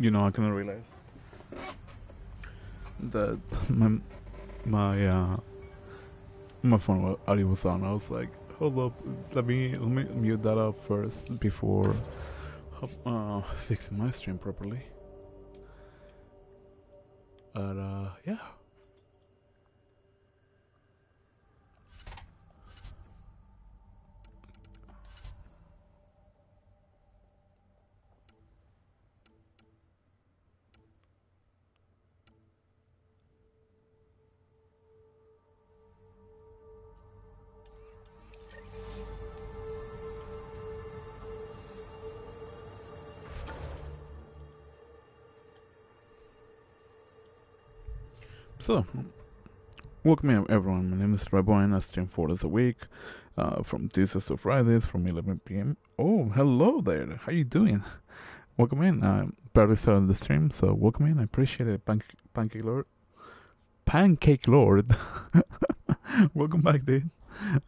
You know, I kind of realized that my my phone audio was on. I was like, hold up, let me mute that up first before fixing my stream properly. But yeah. So, welcome everyone. My name is Rebo and I stream 4 days a week, from Tuesdays to Fridays from 11 p.m. Oh, hello there. How you doing? Welcome in. I'm barely started the stream, so welcome in. I appreciate it, Pancake Lord. Pancake Lord. Welcome back, dude.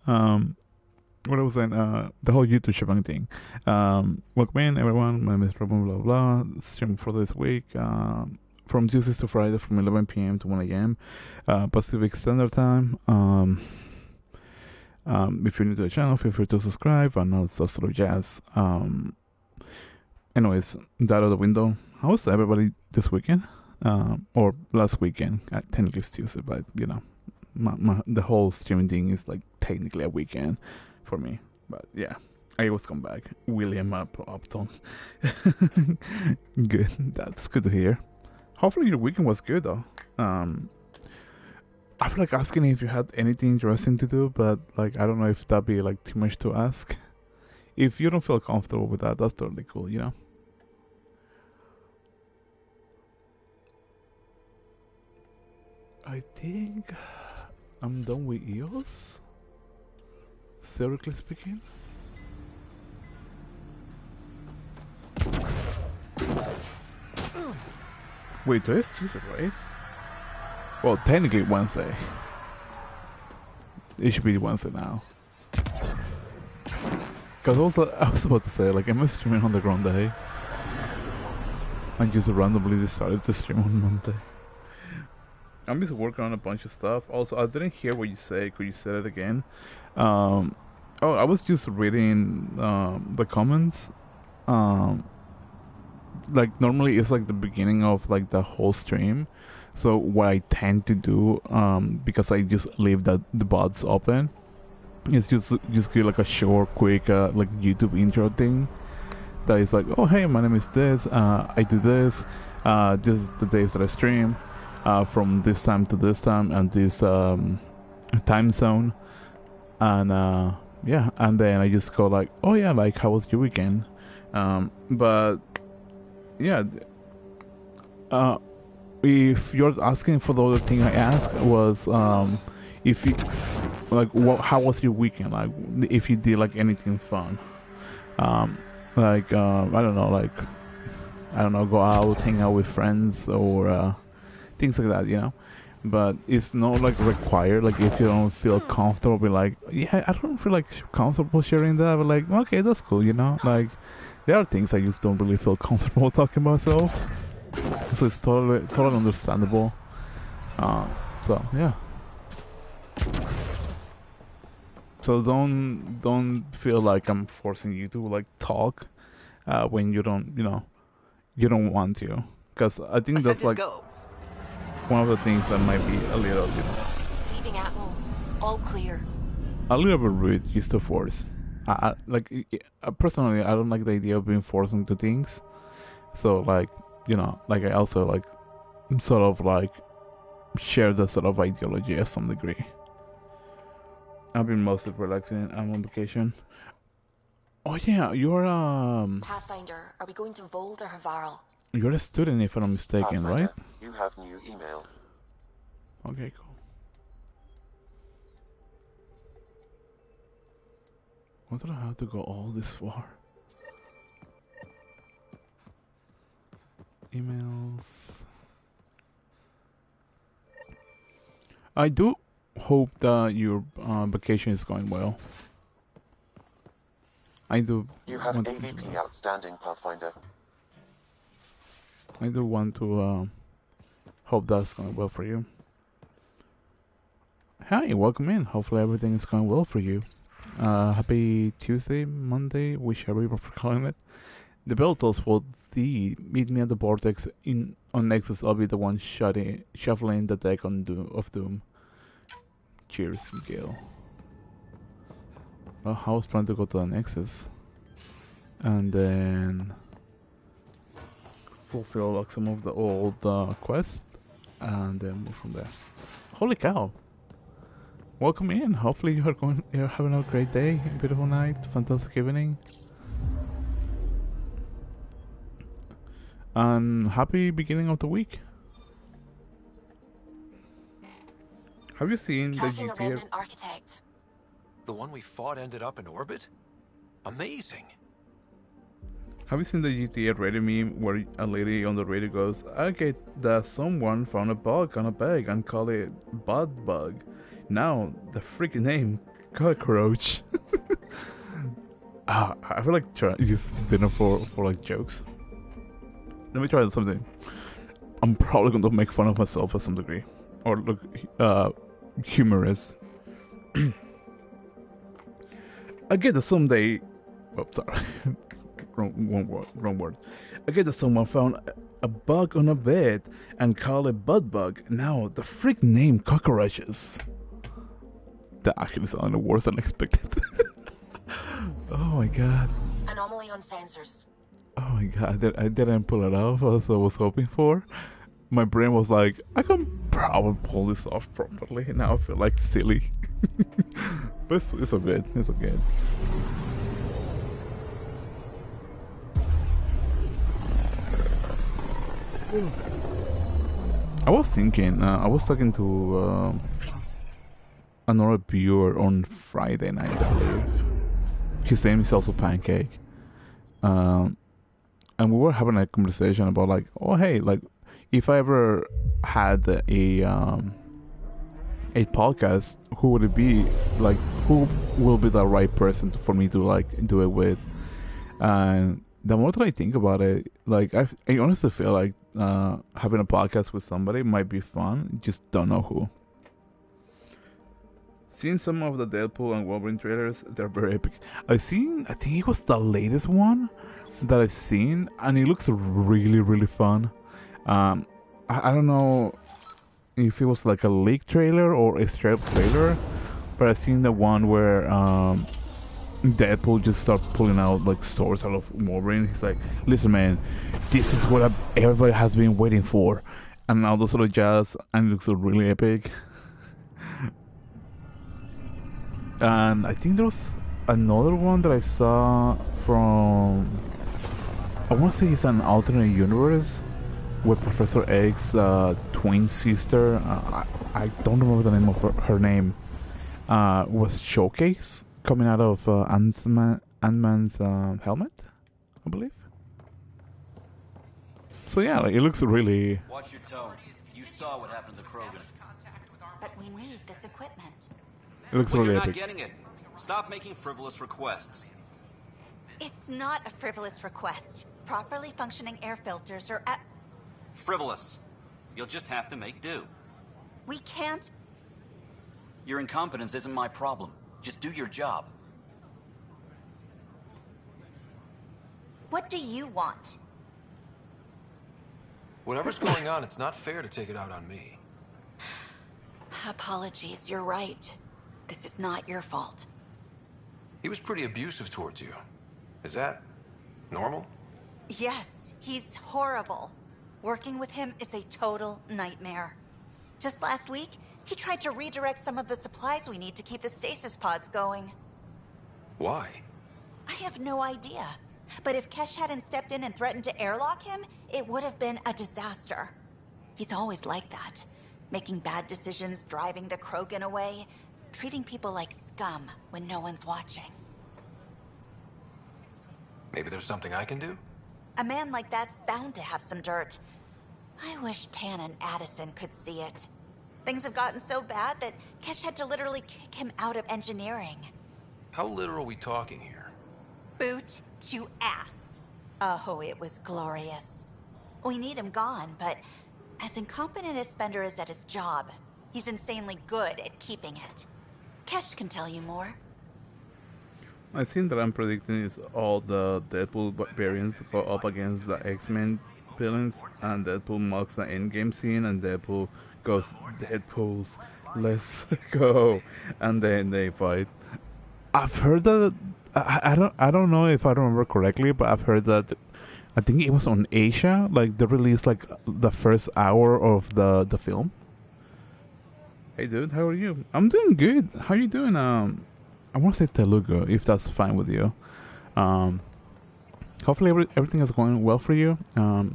What I was saying, the whole YouTube shebang thing. Welcome in, everyone. My name is Rebo, blah blah. Stream 4 days a week. From Tuesdays to Friday from 11 p.m. to 1 a.m. Pacific Standard Time. If you're new to the channel, feel free to subscribe. I know it's a sort of jazz. Anyways, that out of the window. How was everybody this weekend? Or last weekend? Technically it's Tuesday, but you know, the whole streaming thing is like technically a weekend for me. But yeah, I always come back. William Upton. Good. That's good to hear. Hopefully your weekend was good though. I feel like asking if you had anything interesting to do, but like I don't know if that'd be like too much to ask. If you don't feel comfortable with that, that's totally cool, you know? I think I'm done with EOS, theoretically speaking. Wait, today's Tuesday, right? Well, technically Wednesday. It should be Wednesday now. Because I was about to say, like, am I streaming on the wrong day? I just randomly decided to stream on Monday. I'm just working on a bunch of stuff. Also, I didn't hear what you say. Could you say it again? Oh, I was just reading the comments. Like normally it's like the beginning of like the whole stream. So what I tend to do, because I just leave the bots open, is just give like a short, quick, like YouTube intro thing. That is like, oh hey, my name is this. I do this. This is the days that I stream, from this time to this time and this time zone. And yeah, and then I just go like, oh yeah, like how was your weekend? But yeah, if you're asking for the other thing I asked was, if you like, how was your weekend? Like, if you did like anything fun, like I don't know, go out, hang out with friends, or things like that, you know. But it's not like required. Like if you don't feel comfortable, be like, yeah, I don't feel like comfortable sharing that. But like, okay, that's cool, you know. Like there are things I just don't really feel comfortable talking about myself. So it's totally understandable. So yeah. So don't feel like I'm forcing you to like talk when you don't, you know, you don't want to. Because I think that's like one of the things that might be a little, you know, leaving Atmo, all clear. A little bit rude just to force. Personally, I don't like the idea of being forced into things. So like, you know, like I also like sort of like share that sort of ideology at some degree. I've been mostly relaxing. I'm on vacation. Oh yeah, you're Pathfinder, are we going to Vold or Havarl? You're a student, if I'm not mistaken, Pathfinder, right? you have new email. Okay, cool. Why did I have to go all this far? Emails. I do hope that your vacation is going well. I do. You have AVP outstanding, Pathfinder. I do want to hope that's going well for you. Hi, welcome in. Hopefully everything is going well for you. Happy Tuesday, Monday, whichever you're calling it. The bell tolls for the meet me at the vortex on Nexus. I'll be the one shuffling the deck on of Doom. Cheers, Gale. Well, I was planning to go to the Nexus and then fulfill like some of the old quests and then move from there. Holy cow! Welcome in. Hopefully you're having a great day, beautiful night, fantastic evening. And happy beginning of the week. Have you seen Tracking the a GTA? remnant architect. The one we fought ended up in orbit? Amazing. Have you seen the GTA radio meme where a lady on the radio goes, "Okay, that someone found a bug on a bag and called it Bud Bug. Now the freaking name, cockroach." I feel like use dinner for like jokes. Let me try something. I'm probably going to make fun of myself to some degree, or look humorous. I get that someday. Oh, sorry. wrong word. I get that someone found a bug on a bed and called it Bud Bug. Now the freak name cockroaches. That actually sounded worse than expected. Oh my god. Anomaly on sensors. Oh my god, I didn't pull it off as I was hoping for. My brain was like, I can probably pull this off properly. Now I feel like silly. But it's okay. It's okay. I was thinking, I was talking to another viewer on Friday night, I believe. His name is also Pancake. And we were having a conversation about like, oh hey, like if I ever had a podcast, who would it be? Like, who will be the right person for me to like do it with? And the more that I think about it, like I honestly feel like having a podcast with somebody might be fun. Just don't know who. Seeing some of the Deadpool and Wolverine trailers, they're very epic. I think it was the latest one that I've seen, and it looks really fun. I don't know if it was like a leak trailer or a straight up trailer, but I've seen the one where Deadpool just starts pulling out like swords out of Wolverine. He's like, "Listen, man, this is what everybody has been waiting for," and all those sort of jazz, and it looks really epic. And I think there was another one that I saw from, I want to say it's an alternate universe with Professor X's twin sister. I don't remember the name of her name. Was Showcase coming out of Ant-Man's helmet, I believe. So yeah, like, it looks really. Watch your tone. You saw what happened to Krogan. But we need this equipment. It looks Well, really you're not epic. getting it. Stop making frivolous requests. It's not a frivolous request. Properly functioning air filters are at... Frivolous. You'll just have to make do. We can't... Your incompetence isn't my problem. Just do your job. What do you want? Whatever's going on, it's not fair to take it out on me. Apologies, you're right. This is not your fault. He was pretty abusive towards you. Is that normal? Yes, he's horrible. Working with him is a total nightmare. Just last week, he tried to redirect some of the supplies we need to keep the stasis pods going. Why? I have no idea. But if Kesh hadn't stepped in and threatened to airlock him, it would have been a disaster. He's always like that. Making bad decisions, driving the Krogan away, treating people like scum when no one's watching. Maybe there's something I can do? A man like that's bound to have some dirt. I wish Tan and Addison could see it. Things have gotten so bad that Kesh had to literally kick him out of engineering. How literal are we talking here? Boot to ass. Oh, it was glorious. We need him gone, but as incompetent as Spender is at his job, he's insanely good at keeping it. Kesh can tell you more. I think that I'm predicting is all the Deadpool variants go up against the X-Men villains, and Deadpool mocks the endgame scene, and Deadpool goes, Deadpool's, let's go, and then they fight. I've heard that I don't know if I remember correctly, but I've heard that I think it was on Asia, like they released like the first hour of the film. Hey dude, how are you? I'm doing good. How you doing? I want to say Telugu, if that's fine with you. Hopefully everything is going well for you.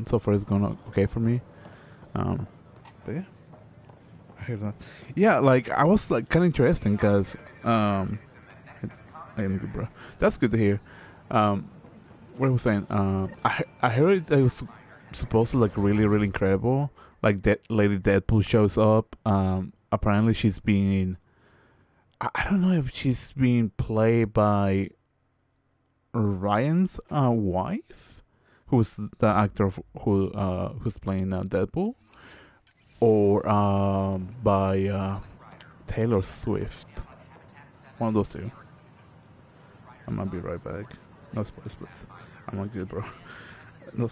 So far it's going okay for me. But yeah, I hear that. Yeah, like I was like kind of interesting because I am good, bro. That's good to hear. What I was saying, I heard it was supposed to like really incredible. Like that Lady Deadpool shows up. Apparently she's being. I don't know if she's being played by Ryan's wife, who's the actor who's playing Deadpool, or by Taylor Swift. One of those two. I might be right back. No spoilers, please. I'm not good, bro. No,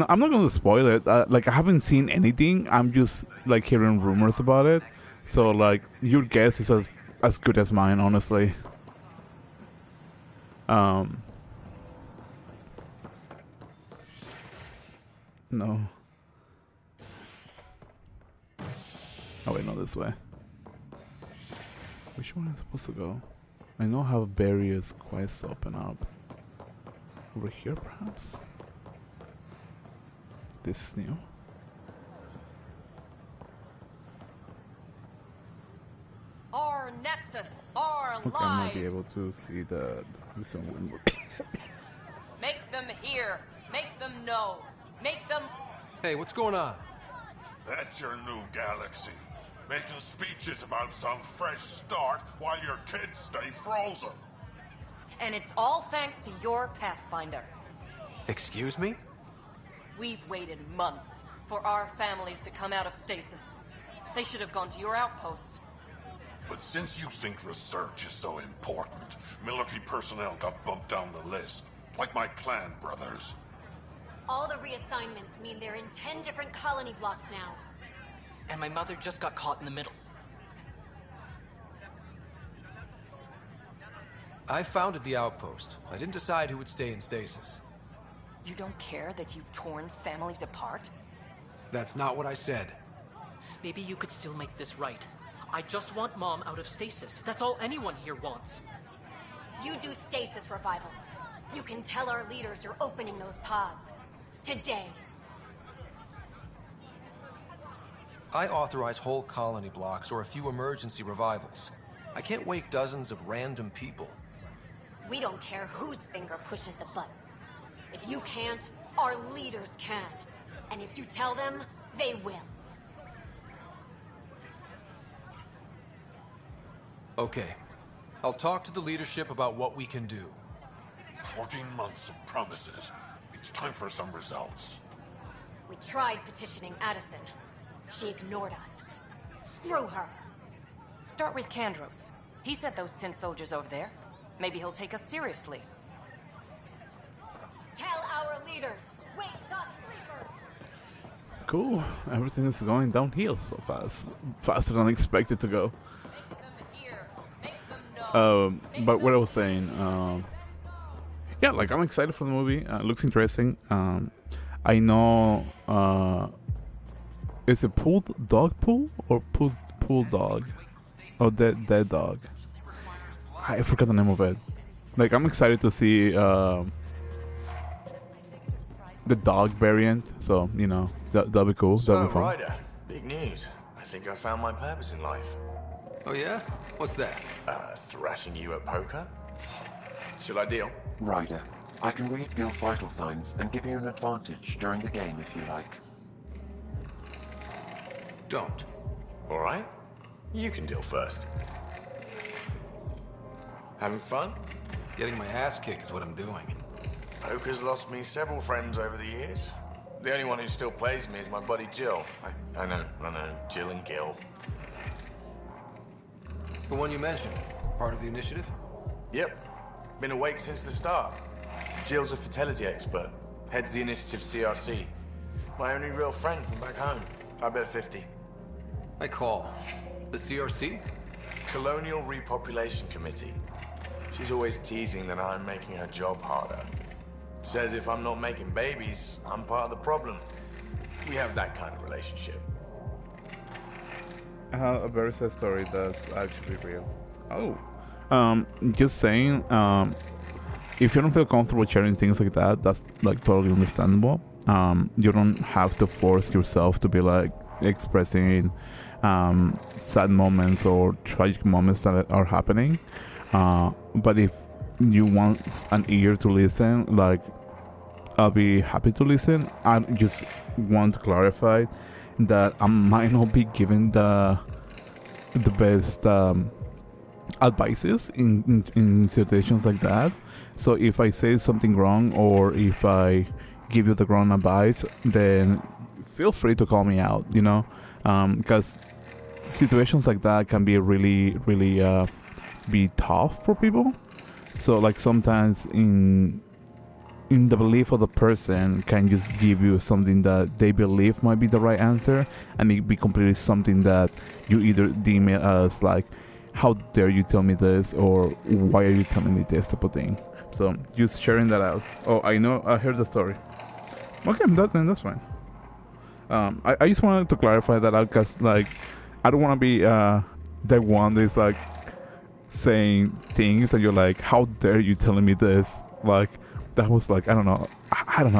I'm not gonna spoil it. Like I haven't seen anything. I'm just like hearing rumors about it. So like your guess is as good as mine, honestly. No. Oh wait, no, this way. Which one is supposed to go? I know how various quests open up. Over here, perhaps? This is new. Our nexus, our Okay, I might lives. be able to see the some window. Make them hear. Make them know. Make them. Hey, what's going on? That's your new galaxy. Making speeches about some fresh start while your kids stay frozen. And it's all thanks to your Pathfinder. Excuse me? We've waited months for our families to come out of stasis. They should have gone to your outpost. But since you think research is so important, military personnel got bumped down the list. Like my clan brothers. All the reassignments mean they're in 10 different colony blocks now. And my mother just got caught in the middle. I founded the outpost. I didn't decide who would stay in stasis. You don't care that you've torn families apart? That's not what I said. Maybe you could still make this right. I just want Mom out of stasis. That's all anyone here wants. You do stasis revivals. You can tell our leaders you're opening those pods. Today. I authorize whole colony blocks or a few emergency revivals. I can't wake dozens of random people. We don't care whose finger pushes the button. If you can't, our leaders can. And if you tell them, they will. Okay. I'll talk to the leadership about what we can do. 14 months of promises. It's time for some results. We tried petitioning Addison. She ignored us. Screw her. Start with Kandros. He sent those 10 soldiers over there. Maybe he'll take us seriously. Tell our leaders, wake the sleepers. Cool. Everything is going downhill so fast. Faster than I expected to go. Make them hear. Make them know. But what I was saying, yeah, like I'm excited for the movie. It looks interesting. I know, is it dog pool or pool dog? Oh, dead dog. I forgot the name of it. Like I'm excited to see the dog variant. So you know that'll be cool. That'll be fun. Ryder, big news. I think I found my purpose in life. Oh yeah? What's that? Thrashing you at poker? Should I deal? Ryder, I can read Gil's vital signs and give you an advantage during the game if you like. Don't. All right. You can deal first. Having fun? Getting my ass kicked is what I'm doing. Poker's lost me several friends over the years. The only one who still plays me is my buddy Jill. I know, Jill and Gil. The one you mentioned, part of the initiative? Yep. Been awake since the start. Jill's a fertility expert. Heads the initiative CRC. My only real friend from back home. I bet 50. I call. The CRC? Colonial Repopulation Committee. She's always teasing that I'm making her job harder. Says if I'm not making babies, I'm part of the problem. We have that kind of relationship. A very sad story that's actually real. Oh. Just saying, if you don't feel comfortable sharing things like that, that's like totally understandable. You don't have to force yourself to be like expressing sad moments or tragic moments that are happening. But if you want an ear to listen, like, I'll be happy to listen. I just want to clarify that I might not be giving the best advices in situations like that. So if I say something wrong or if I give you the wrong advice, then feel free to call me out, you know, because situations like that can be really be tough for people. So like sometimes in the belief of the person can just give you something that they believe might be the right answer, and it be completely something that you either deem it as like, how dare you tell me this, or why are you telling me this type of thing. So just sharing that out. Oh, I know, I heard the story. Okay, that's fine. I just wanted to clarify that out because like I don't want to be the one that's like saying things and you're like, how dare you telling me this. Like that was like, I don't know,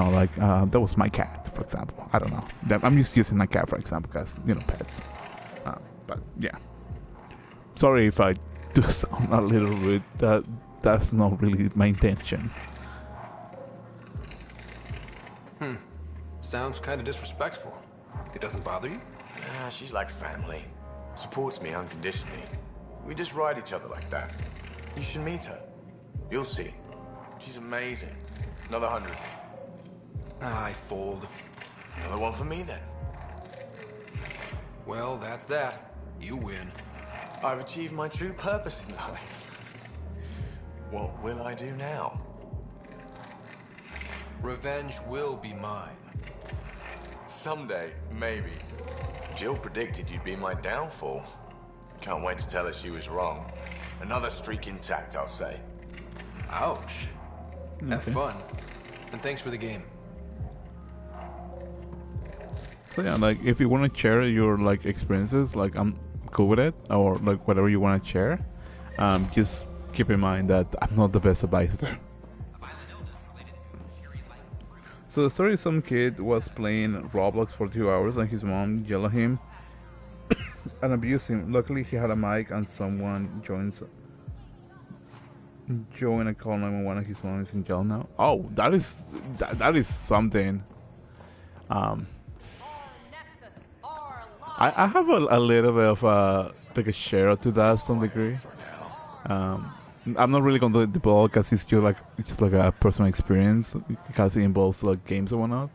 like that was my cat, for example. I don't know, I'm just using my cat for example because, you know, pets. But yeah, sorry if I do sound a little rude. That's not really my intention. Sounds kind of disrespectful. It doesn't bother you? Nah, she's like family. Supports me unconditionally. We just ride each other like that. You should meet her. You'll see. She's amazing. Another 100. I fold. Another one for me then. Well, that's that. You win. I've achieved my true purpose in life. What will I do now? Revenge will be mine. Someday, maybe. Jill predicted you'd be my downfall. Can't wait to tell her she was wrong. Another streak intact, I'll say. Ouch. Okay. Have fun. And thanks for the game. So yeah, like if you want to share your like experiences, like I'm cool with it, or like whatever you want to share. Just keep in mind that I'm not the best advisor. So the story is some kid was playing Roblox for 2 hours and his mom yelled at him and abused him. Luckily he had a mic and someone joined a call 911 and his mom is in jail now. Oh, that is something. I have a little bit of like a share to that to some degree. I'm not really going to develop because it's just like a personal experience because it involves like games and whatnot.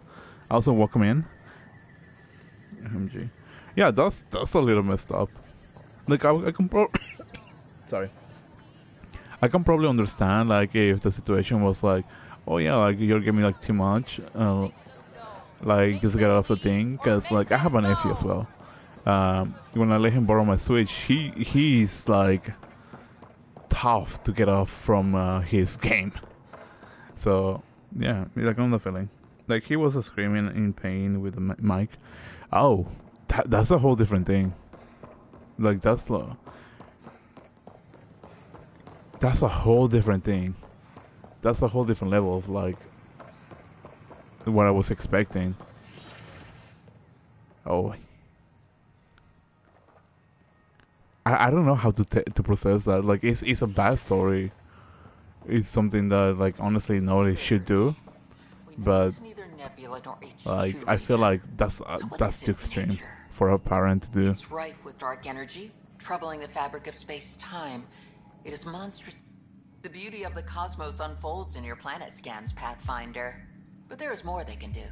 I also welcome in. MG. Yeah, that's a little messed up. Like I can sorry. I can probably understand like if the situation was like, oh yeah, like you're giving me like too much, like just get out of the thing. Because like I have a nephew as well. When I let him borrow my Switch, he's like tough to get off from his game. So yeah, like on the feeling, like he was screaming in pain with the mic. Oh, that's a whole different thing. Like that's a whole different thing. That's a whole different level of like what I was expecting. Oh, I don't know how to process that. Like it's a bad story. It's something that like honestly nobody should do. But like I feel like that's too extreme for a parent to do. It's rife with dark energy, troubling the fabric of space-time. It is monstrous. The beauty of the cosmos unfolds in your planet scans, Pathfinder. But there is more they can do.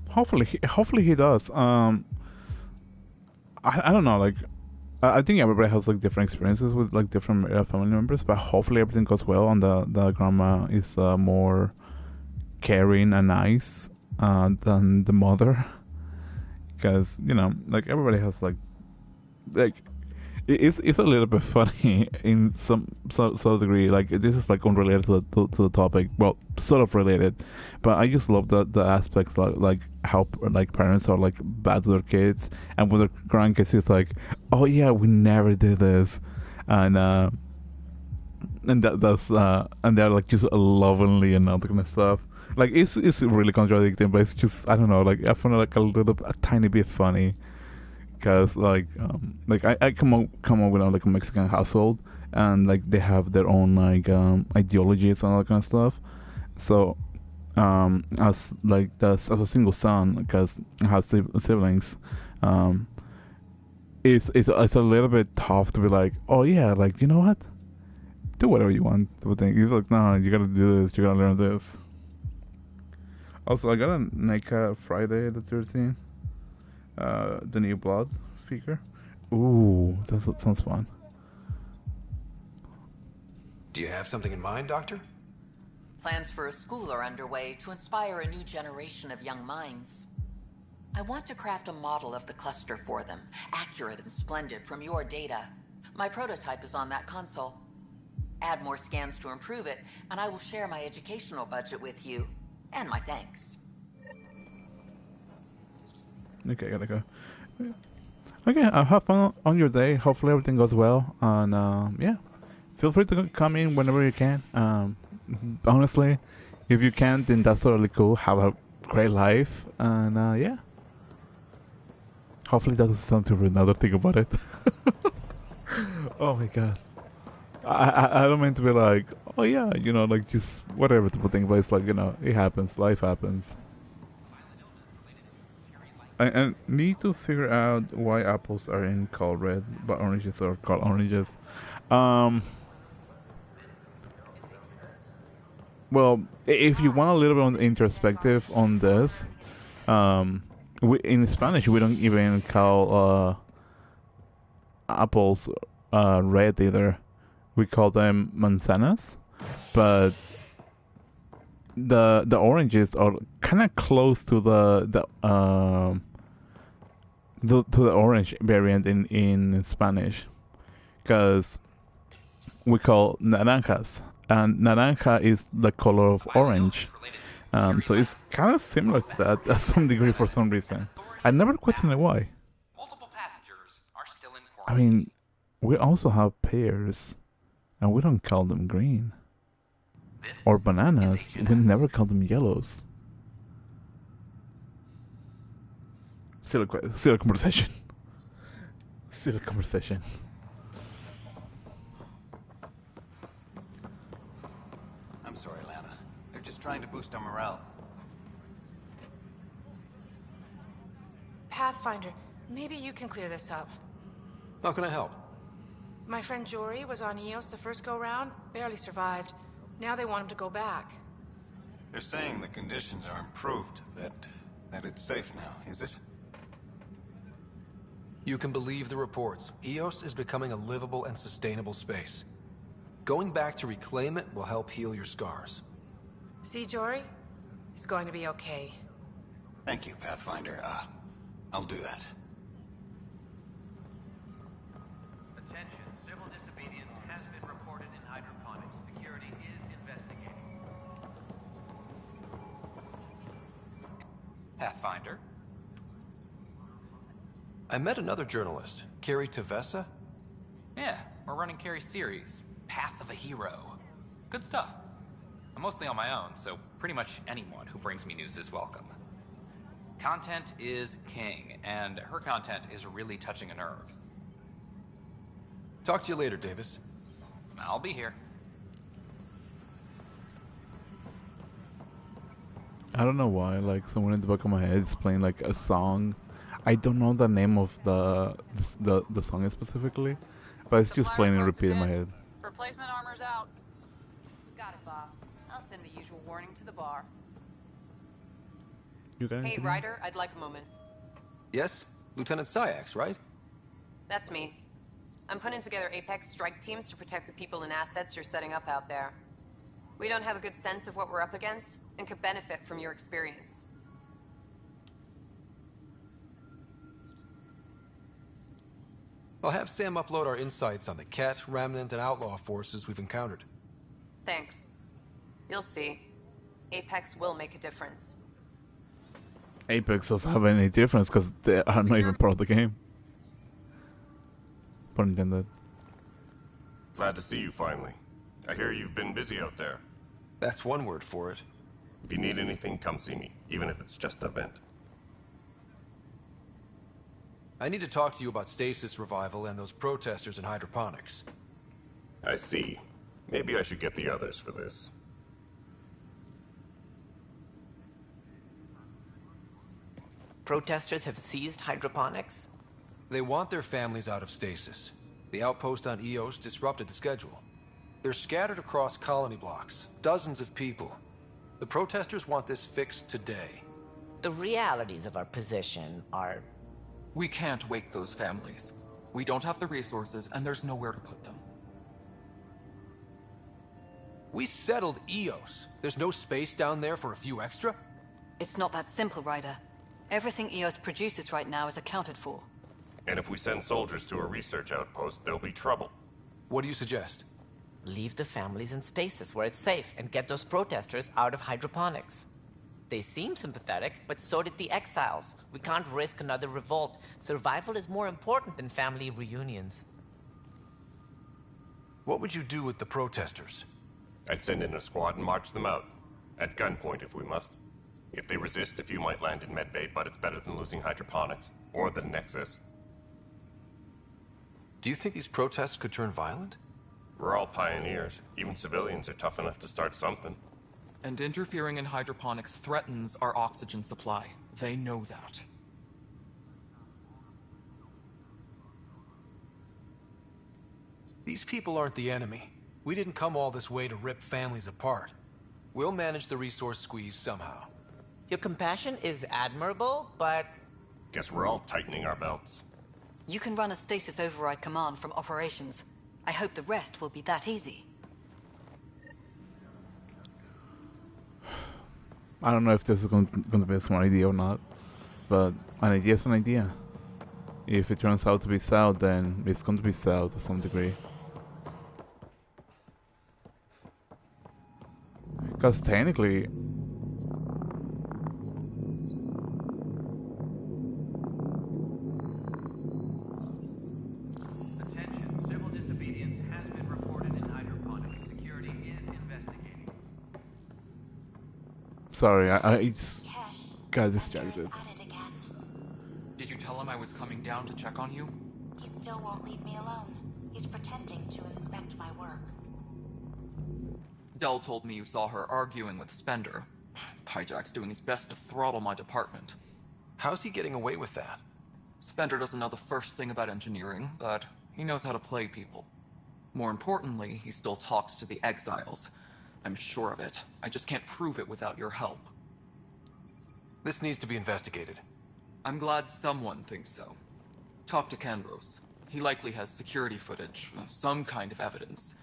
hopefully he does. I don't know. Like, I think everybody has like different experiences with like different family members, but hopefully everything goes well, and the grandma is more caring and nice than the mother, because like everybody has like it's a little bit funny in some degree. Like this is like unrelated to the topic. Well, sort of related, but I just love the aspects like how like parents are like bad to their kids, and with their grandkids, it's like, oh yeah, we never did this, and that's and they're like just lovingly and all that kind of stuff. Like it's really contradicting, but it's just I don't know. Like I find it like a tiny bit funny because like I come up with like a Mexican household, and like they have their own like ideologies and all that kind of stuff. So as like as a single son, because I have siblings, it's a little bit tough to be like, oh yeah, like you know what, do whatever you want. But then he's like, no, you gotta do this, you gotta learn this. Also, I got a NECA Friday the 13th. The new Blood figure. Ooh, that sounds fun. Do you have something in mind, Doctor? Plans for a school are underway to inspire a new generation of young minds. I want to craft a model of the cluster for them, accurate and splendid from your data. My prototype is on that console. Add more scans to improve it, and I will share my educational budget with you. And my thanks. Okay, gotta go. Okay, have fun on your day. Hopefully everything goes well. And yeah, feel free to come in whenever you can. Honestly, if you can't, then that's totally cool. Have a great life. And yeah. Hopefully that doesn't sound too rude now that I think about it. Oh my god. I don't mean to be like, oh yeah, like just whatever type of thing, but it's like, it happens, life happens. I need to figure out why apples are in called red, but oranges are called oranges. Well, if you want a little bit of introspective on this, in Spanish we don't even call apples red either. We call them manzanas, but the oranges are kind of close to the orange variant in Spanish, because we call naranjas, and naranja is the color of orange. So it's kind of similar to that to some degree for some reason. I never questioned why. I mean, we also have pears, and we don't call them green. Or bananas, we never call them yellows. Still a conversation. Still a conversation. I'm sorry, Lana. They're just trying to boost our morale. Pathfinder, maybe you can clear this up. How can I help? My friend Jory was on Eos the first go-round, barely survived. Now they want him to go back. They're saying the conditions are improved, that it's safe now, is it? You can believe the reports. Eos is becoming a livable and sustainable space. Going back to reclaim it will help heal your scars. See, Jory? It's going to be okay. Thank you, Pathfinder. I'll do that. Attention, civil disobedience has been reported in hydroponics. Security is investigating. Pathfinder? I met another journalist, Carrie Tavessa. Yeah, we're running Carrie's series, Path of a Hero. Good stuff. I'm mostly on my own, so pretty much anyone who brings me news is welcome. Content is king, and her content is really touching a nerve. Talk to you later, Davis. I'll be here. I don't know why, like someone in the back of my head is playing like a song. I don't know the name of the song specifically, but it's just playing and repeating in my head. Replacement armor's out. Got it, boss. I'll send the usual warning to the bar. You got Hey, anything? Ryder, I'd like a moment. Yes? Lieutenant Syax, right? That's me. I'm putting together Apex strike teams to protect the people and assets you're setting up out there. We don't have a good sense of what we're up against, and could benefit from your experience. I'll have Sam upload our insights on the Ket, Remnant, and Outlaw forces we've encountered. Thanks. You'll see. Apex will make a difference. Apex doesn't have any difference because they are not even part of the game. Pun intended. Glad to see you finally. I hear you've been busy out there. That's one word for it. If you need anything, come see me, even if it's just a vent. I need to talk to you about stasis revival and those protesters in hydroponics. I see. Maybe I should get the others for this. Protesters have seized hydroponics? They want their families out of stasis. The outpost on Eos disrupted the schedule. They're scattered across colony blocks, dozens of people. The protesters want this fixed today. The realities of our position are... We can't wake those families. We don't have the resources, and there's nowhere to put them. We settled Eos. There's no space down there for a few extra? It's not that simple, Ryder. Everything Eos produces right now is accounted for. And if we send soldiers to a research outpost, there'll be trouble. What do you suggest? Leave the families in stasis where it's safe and get those protesters out of hydroponics. They seem sympathetic, but so did the exiles. We can't risk another revolt. Survival is more important than family reunions. What would you do with the protesters? I'd send in a squad and march them out. At gunpoint if we must. If they resist, a few might land in medbay, but it's better than losing hydroponics. Or the Nexus. Do you think these protests could turn violent? We're all pioneers. Even civilians are tough enough to start something. And interfering in hydroponics threatens our oxygen supply. They know that. These people aren't the enemy. We didn't come all this way to rip families apart. We'll manage the resource squeeze somehow. Your compassion is admirable, but... Guess we're all tightening our belts. You can run a stasis override command from operations. I hope the rest will be that easy. I don't know if this is going to be a smart idea or not, but an idea is an idea. If it turns out to be south, then it's going to be south to some degree. Because technically... Attention, civil disobedience has been reported in hydroponics. Security is investigating. Sorry, I just got distracted. Did you tell him I was coming down to check on you? He still won't leave me alone. He's pretending to inspect my work. Dell told me you saw her arguing with Spender. Pyjack's doing his best to throttle my department. How's he getting away with that? Spender doesn't know the first thing about engineering, but he knows how to play people. More importantly, he still talks to the exiles. I'm sure of it. I just can't prove it without your help. This needs to be investigated. I'm glad someone thinks so. Talk to Kandros. He likely has security footage, some kind of evidence.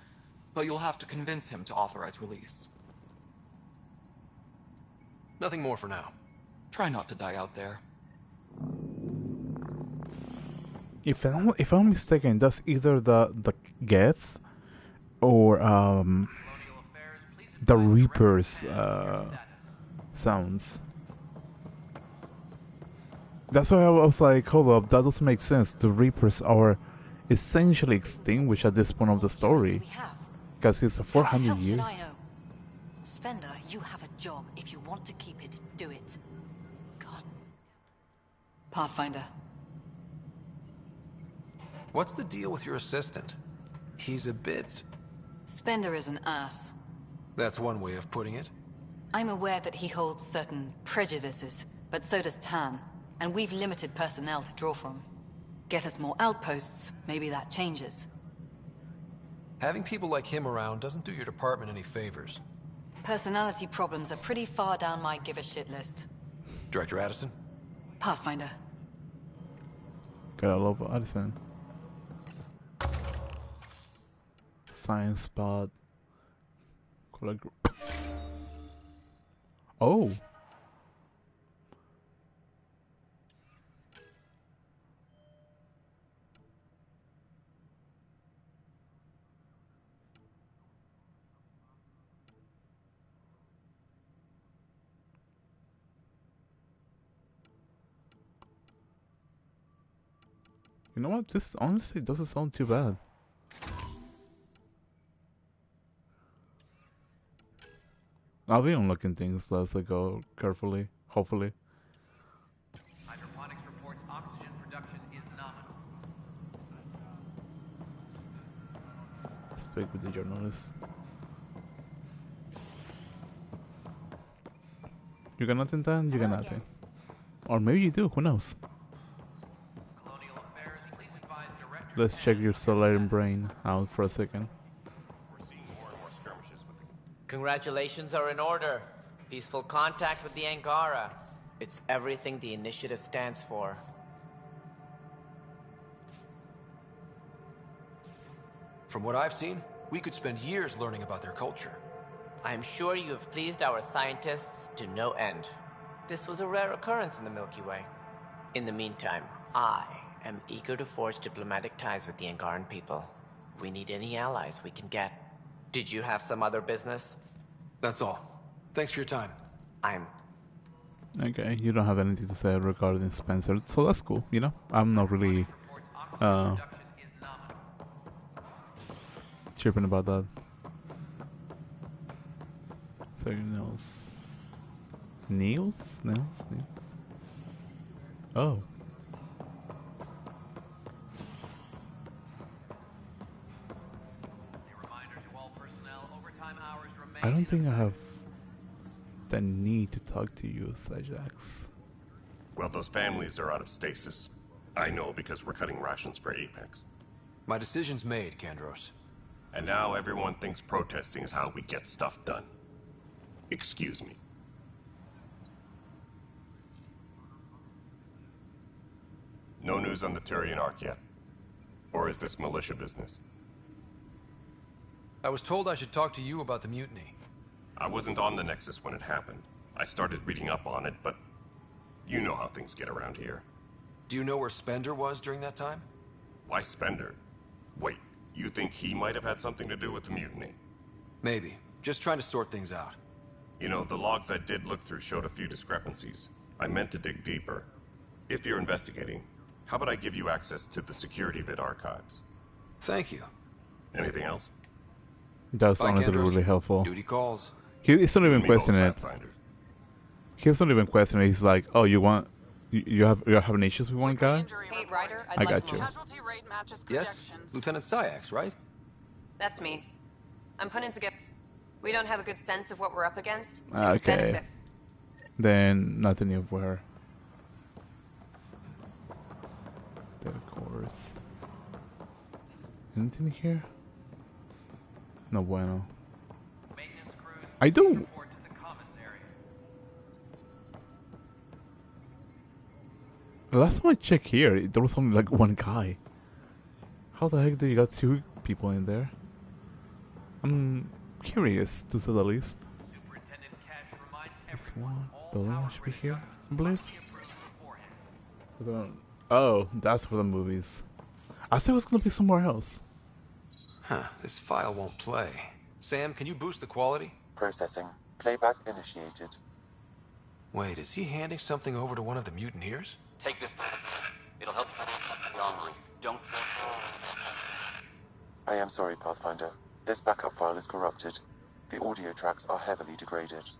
But you'll have to convince him to authorize release. Nothing more for now. Try not to die out there. If I'm mistaken, that's either the Geth or the Reaper's sounds. That's why I was like, hold up, that doesn't make sense. The Reapers are essentially extinguished at this point of the story. Because it's 400 years. I know. Spender, you have a job. If you want to keep it, do it. God. Pathfinder. What's the deal with your assistant? He's a bit... Spender is an ass. That's one way of putting it. I'm aware that he holds certain prejudices, but so does Tan, and we've limited personnel to draw from. Get us more outposts, maybe that changes. Having people like him around doesn't do your department any favors. Personality problems are pretty far down my give-a-shit list. Director Addison? Pathfinder. Gotta love Addison. Science spot. Oh. You know what? This honestly doesn't sound too bad. I'll be unlocking things as I go carefully, hopefully. Hydroponics reports oxygen production is nominal. Speak with the journalist. You got nothing, Dan? You got nothing. Or maybe you do, who knows? Let's check your solar brain out for a second. Congratulations are in order. Peaceful contact with the Angara. It's everything the initiative stands for. From what I've seen, we could spend years learning about their culture. I'm sure you have pleased our scientists to no end. This was a rare occurrence in the Milky Way. In the meantime, I am eager to forge diplomatic ties with the Angaran people. We need any allies we can get. Did you have some other business? That's all. Thanks for your time. Okay, you don't have anything to say regarding Spencer, so that's cool, you know? I'm not really chirping about that. Nails. Nails? Nails? Nails? Oh. I don't think I have the need to talk to you, Ajax. Well, those families are out of stasis. I know because we're cutting rations for Apex. My decision's made, Kandros. And now everyone thinks protesting is how we get stuff done. Excuse me. No news on the Turian Ark yet? Or is this militia business? I was told I should talk to you about the mutiny. I wasn't on the Nexus when it happened. I started reading up on it, but you know how things get around here. Do you know where Spender was during that time? Why Spender? Wait, you think he might have had something to do with the mutiny? Maybe. Just trying to sort things out. You know, the logs I did look through showed a few discrepancies. I meant to dig deeper. If you're investigating, how about I give you access to the security vid archives? Thank you. Anything else? That's Bye, honestly Kandros. really helpful. Duty calls. He's not even questioning it. He's not even questioning it. He's like, oh, you're having issues with one guy? Hey, Ryder, I got you. Yes? Lieutenant Syax, right? That's me. I'm putting together... We don't have a good sense of what we're up against. Okay. Then nothing new for her. Of course. Anything here? No bueno. I don't. Last time I checked here, there was only like one guy. How the heck do you got two people in there? I'm curious, to say the least. This one, the other one should be here, I believe. Oh, that's for the movies. I thought it was gonna be somewhere else. Huh, this file won't play. Sam, can you boost the quality? Processing. Playback initiated. Wait, is he handing something over to one of the mutineers? Take this. It'll help you. Don't. I am sorry, Pathfinder. This backup file is corrupted. The audio tracks are heavily degraded.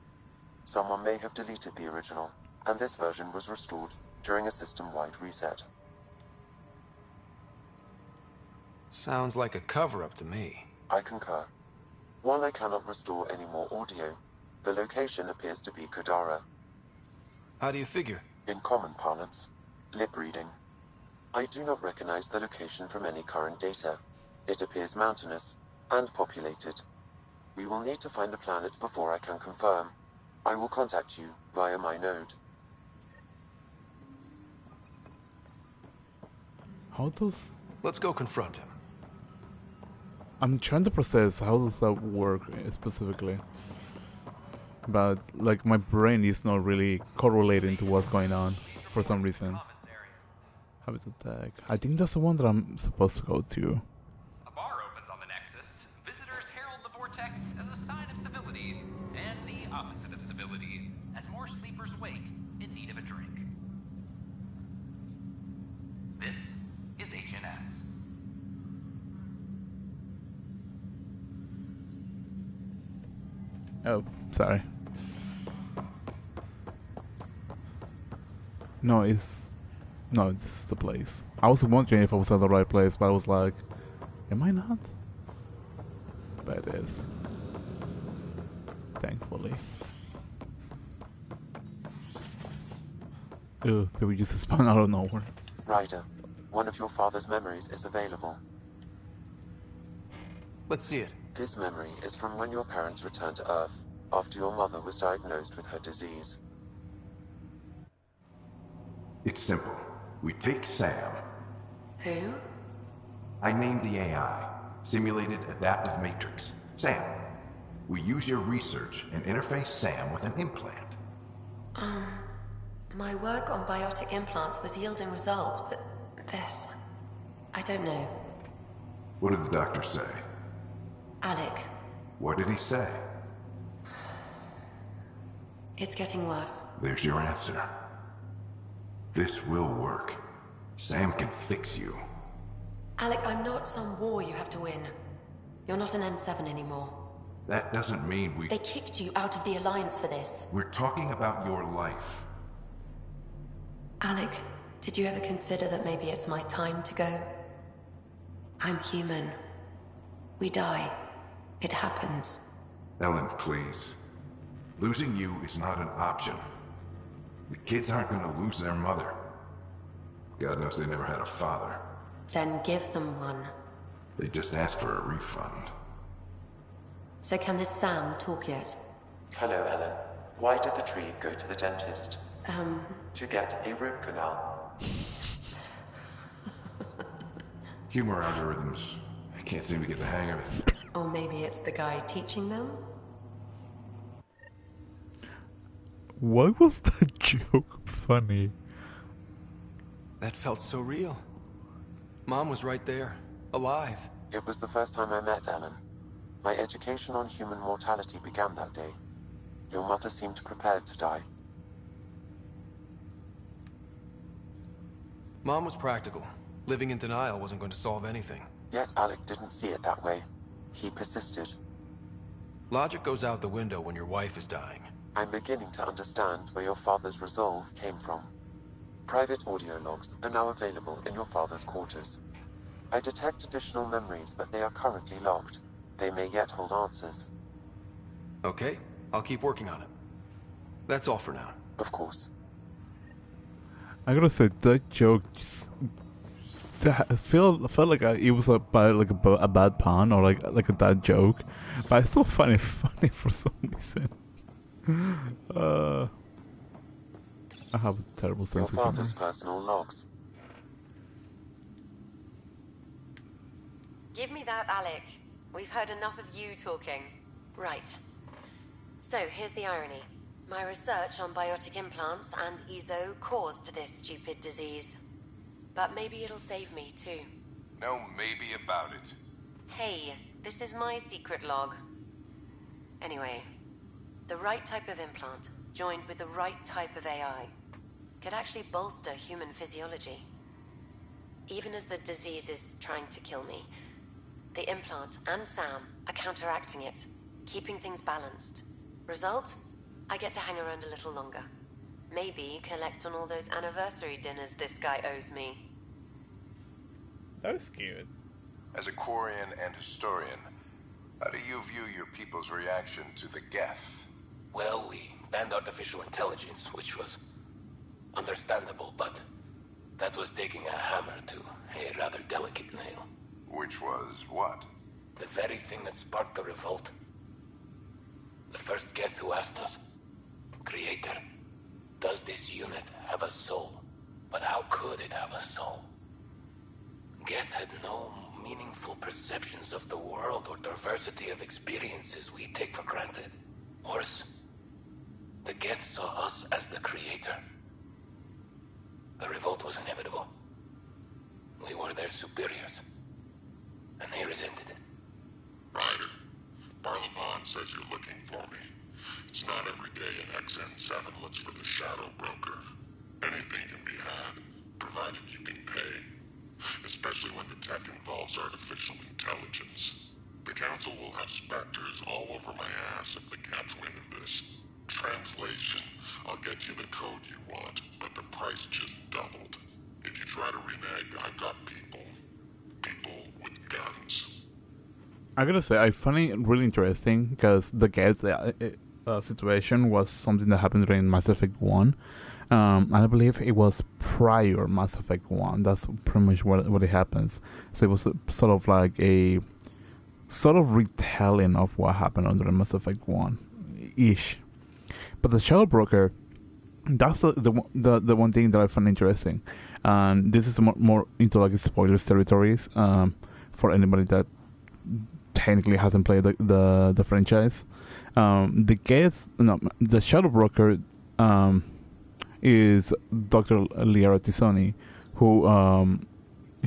Someone may have deleted the original, and this version was restored during a system-wide reset. Sounds like a cover-up to me. I concur. While I cannot restore any more audio, the location appears to be Kadara. How do you figure? In common parlance, lip reading. I do not recognize the location from any current data. It appears mountainous and populated. We will need to find the planet before I can confirm. I will contact you via my node. How does... Let's go confront him. I'm trying to process how does that work specifically. But like my brain is not really correlating to what's going on for some reason. Habit attack. I think that's the one that I'm supposed to go to. A bar opens on the Nexus. Visitors herald the vortex as a sign of civility, and the opposite of civility, as more sleepers wake in need of a drink. This is HNS. Oh, sorry. No, this is the place. I was wondering if I was at the right place, but I was like, am I not? But it is. Thankfully. Ew, did we just spawn out of nowhere? Ryder, one of your father's memories is available. Let's see it. This memory is from when your parents returned to Earth, after your mother was diagnosed with her disease. It's simple. We take Sam. Who? I named the AI, Simulated Adaptive Matrix. Sam. We use your research and interface Sam with an implant. My work on biotic implants was yielding results, but this... I don't know. What did the doctor say? Alec, What did he say? it's getting worse. There's your answer. This will work. Sam can fix you. Alec, I'm not some war you have to win. You're not an N7 anymore. That doesn't mean we... They kicked you out of the Alliance for this. We're talking about your life. Alec, did you ever consider that maybe it's my time to go? I'm human. We die. It happens. Ellen, please. Losing you is not an option. The kids aren't gonna lose their mother. God knows they never had a father. Then give them one. They just asked for a refund. So can this Sam talk yet? Hello, Ellen. Why did the tree go to the dentist? To get a root canal. Humor algorithms. I can't seem to get the hang of it. Or maybe it's the guy teaching them? Why was that joke funny? That felt so real. Mom was right there, alive. It was the first time I met Ellen. My education on human mortality began that day. Your mother seemed prepared to die. Mom was practical. Living in denial wasn't going to solve anything. Yet Alec didn't see it that way. He persisted. Logic goes out the window when your wife is dying. I'm beginning to understand where your father's resolve came from. Private audio logs are now available in your father's quarters. I detect additional memories, but they are currently locked. They may yet hold answers. Okay, I'll keep working on it. That's all for now. Of course. I gotta say that joke just felt like it was a bad pun or like a bad joke, but it's still funny for some reason. I have a terrible sense of Your humor. father's personal logs. Give me that, Alec. We've heard enough of you talking. Right. So, here's the irony. My research on biotic implants and EZO caused this stupid disease. But maybe it'll save me, too. No maybe about it. Hey, this is my secret log. Anyway, the right type of implant, joined with the right type of AI, could actually bolster human physiology. Even as the disease is trying to kill me, the implant and Sam are counteracting it, keeping things balanced. Result? I get to hang around a little longer. Maybe collect on all those anniversary dinners this guy owes me. That was cute. As a Quarian and historian, how do you view your people's reaction to the Geth? Well, we banned artificial intelligence, which was understandable, but that was taking a hammer to a rather delicate nail. Which was what? The very thing that sparked the revolt. The first Geth who asked us, Creator, does this unit have a soul? But how could it have a soul? Geth had no meaningful perceptions of the world or diversity of experiences we take for granted. Worse, the Geth saw us as the creator. The revolt was inevitable. We were their superiors, and they resented it. Ryder, Barlaban says you're looking for me. It's not every day an XN7 looks for the Shadow Broker. Anything can be had, provided you can pay. Especially when the tech involves artificial intelligence. The Council will have specters all over my ass if they catch wind of this. Translation, I'll get you the code you want, but the price just doubled. If you try to renege, I've got people. People with guns. I gotta say, I find it really interesting because the Geth situation was something that happened during Mass Effect 1. And I believe it was prior Mass Effect 1. That's pretty much what it happens. So it was sort of like a sort of retelling of what happened under Mass Effect 1-ish. But the Shadow Broker, that's the one thing that I find interesting. And this is more into like spoilers territories for anybody that technically hasn't played the franchise. The Shadow Broker is Dr. Liara Tisoni, who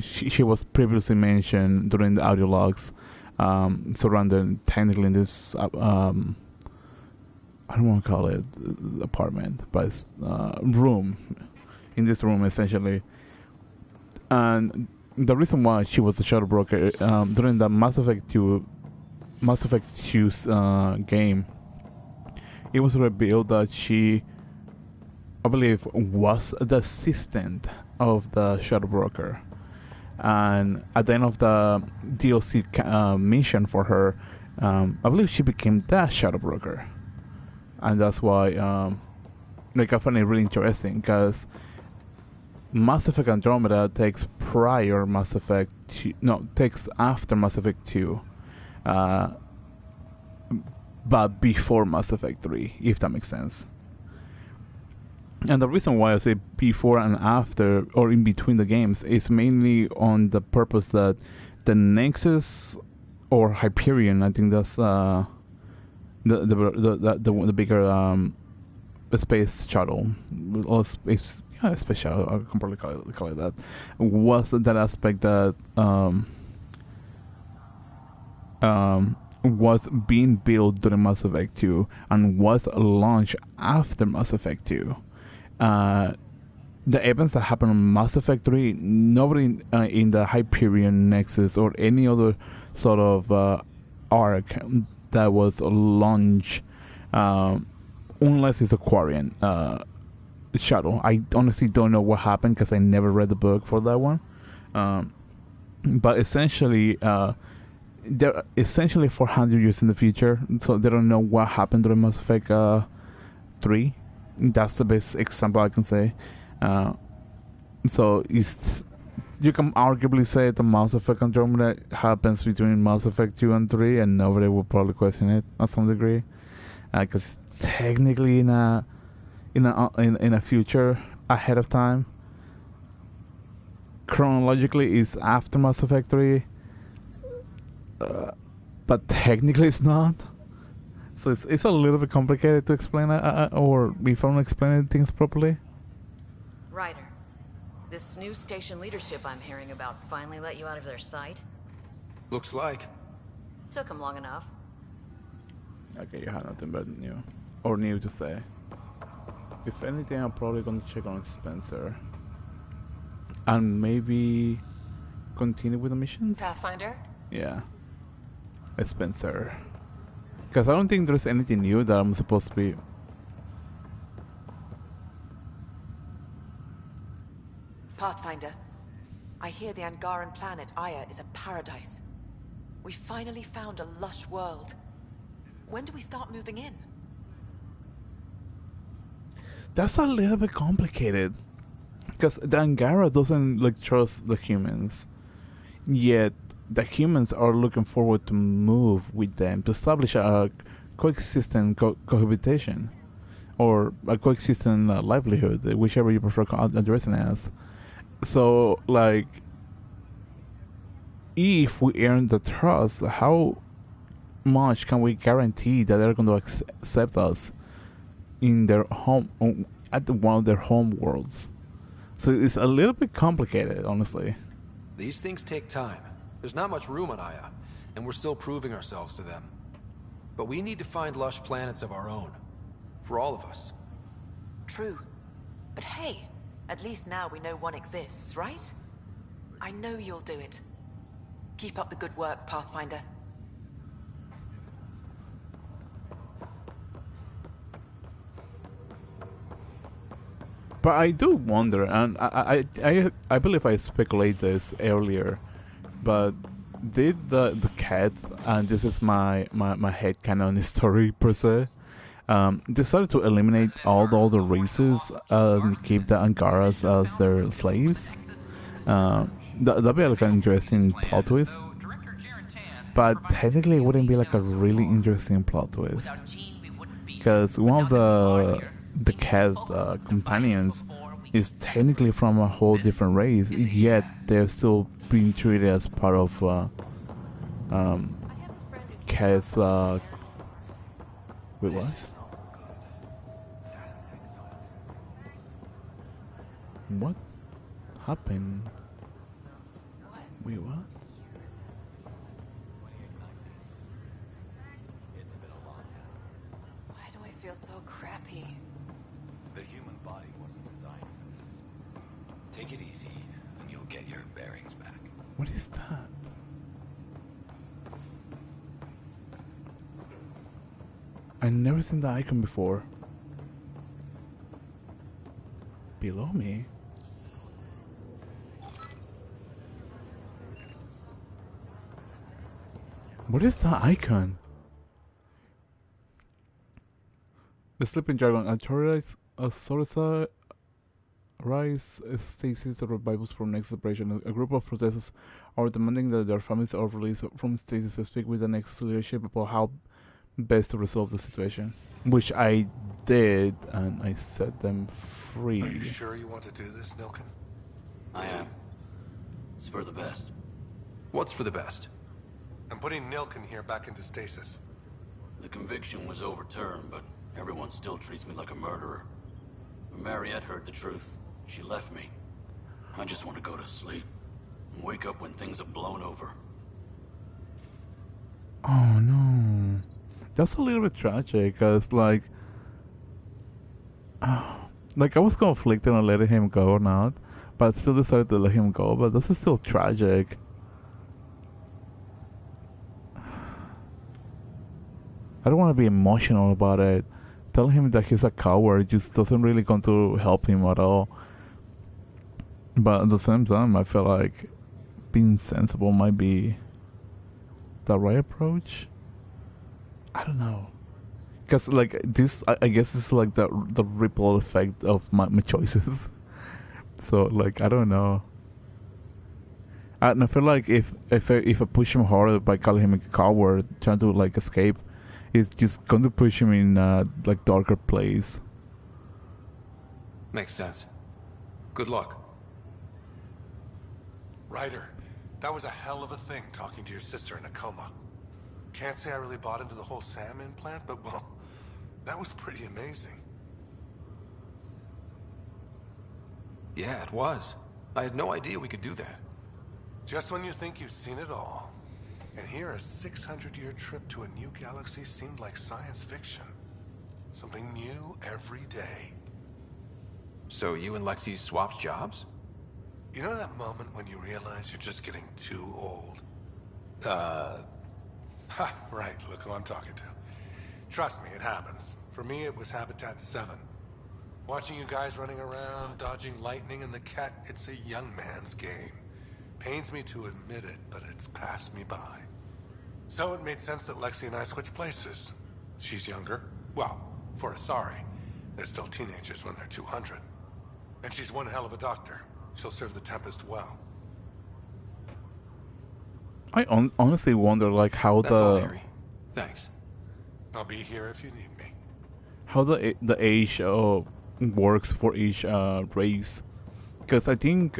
she was previously mentioned during the audio logs surrounded technically in this I don't want to call it apartment, but it's, room. In this room, essentially. And the reason why she was a Shadow Broker during the Mass Effect 2's game, it was revealed that she, I believe, was the assistant of the Shadow Broker. And at the end of the DLC mission for her, I believe she became the Shadow Broker. And that's why I find it really interesting, because Mass Effect Andromeda takes prior Mass Effect 2, takes after Mass Effect 2, but before Mass Effect 3, if that makes sense. And the reason why I say before and after, or in between the games, is mainly on the purpose that the Nexus or Hyperion, I think that's the bigger space shuttle, or space shuttle, I can probably call it that, was that aspect that was being built during Mass Effect 2 and was launched after Mass Effect 2. The events that happened on Mass Effect 3, nobody in the Hyperion Nexus or any other sort of arc that was launched, unless it's a Quarian shuttle. I honestly don't know what happened because I never read the book for that one. But essentially, they're essentially 400 years in the future, so they don't know what happened during Mass Effect 3. That's the best example I can say. So you can arguably say the Mass Effect Andromeda happens between Mass Effect 2 and 3, and nobody will probably question it to some degree, because technically in a future ahead of time, chronologically is after Mass Effect 3, but technically it's not. So it's a little bit complicated to explain, or if I'm explaining things properly. Ryder, this new station leadership I'm hearing about finally let you out of their sight? Looks like. Took them long enough. Okay, you have nothing but new to say. If anything, I'm probably gonna check on Spencer. And maybe continue with the missions? Pathfinder? Yeah. Spencer. Because I don't think there's anything new that I'm supposed to be... Pathfinder, I hear the Angaran planet Aya is a paradise. We finally found a lush world. When do we start moving in? That's a little bit complicated. Because the Angara doesn't trust the humans. Yet the humans are looking forward to move with them to establish a coexistent cohabitation, or a coexistent livelihood, whichever you prefer addressing as. So if we earn the trust, how much can we guarantee that they're going to accept us in their home, at one of their home worlds? So it's a little bit complicated, honestly. These things take time. There's not much room on Aya, and we're still proving ourselves to them. But we need to find lush planets of our own. For all of us. True. But hey, at least now we know one exists, right? I know you'll do it. Keep up the good work, Pathfinder. But I do wonder, and I believe I speculated this earlier, but did the cats, and this is my headcanon story per se, decided to eliminate all the races and keep the Angaras as their slaves? That'd be like an interesting plot twist. But technically it wouldn't be like a really interesting plot twist. Because one of the cat companions is technically from a whole different race, yet they're still being treated as part of cat's wait, what? What happened? Wait, what? Why do I feel so crappy? The human body wasn't designed for this. Take it easy, and you'll get your bearings back. What is that? I've never seen that icon before. Below me? What is that icon? The sleeping dragon authorize stasis or revivals from next operation. A group of protesters are demanding that their families are released from stasis to speak with the Nexus leadership about how best to resolve the situation. Which I did, and I set them free. Are you sure you want to do this, Nilken? I am. It's for the best. What's for the best? I'm putting Nilken here back into stasis. The conviction was overturned, but everyone still treats me like a murderer. When Mariette heard the truth, she left me. I just want to go to sleep and wake up when things have blown over. Oh no. That's a little bit tragic, because like I was conflicted on letting him go or not, but I still decided to let him go, but this is still tragic. I don't want to be emotional about it. Telling him that he's a coward just doesn't really going to help him at all. But at the same time, I feel like being sensible might be the right approach. I don't know. Because like this, I guess it's like the ripple effect of my choices. So like, I don't know. And I feel like if I push him harder by calling him a coward, trying to like escape, it's just going to push him in like darker place. Makes sense. Good luck. Ryder, that was a hell of a thing talking to your sister in a coma. Can't say I really bought into the whole Sam implant, but well, that was pretty amazing. Yeah, it was. I had no idea we could do that. Just when you think you've seen it all. And here a 600-year trip to a new galaxy seemed like science fiction. Something new every day. So you and Lexi swapped jobs? You know that moment when you realize you're just getting too old? Ha, right, look who I'm talking to. Trust me, it happens. For me, it was Habitat 7. Watching you guys running around, dodging lightning and the cat, it's a young man's game. Pains me to admit it, but it's passed me by. So it made sense that Lexi and I switched places. She's younger. Well, for Asari. They're still teenagers when they're 200. And she's one hell of a doctor. She'll serve the Tempest well. I honestly wonder like how That's all, Harry. Thanks. I'll be here if you need me. How the age works for each race, because I think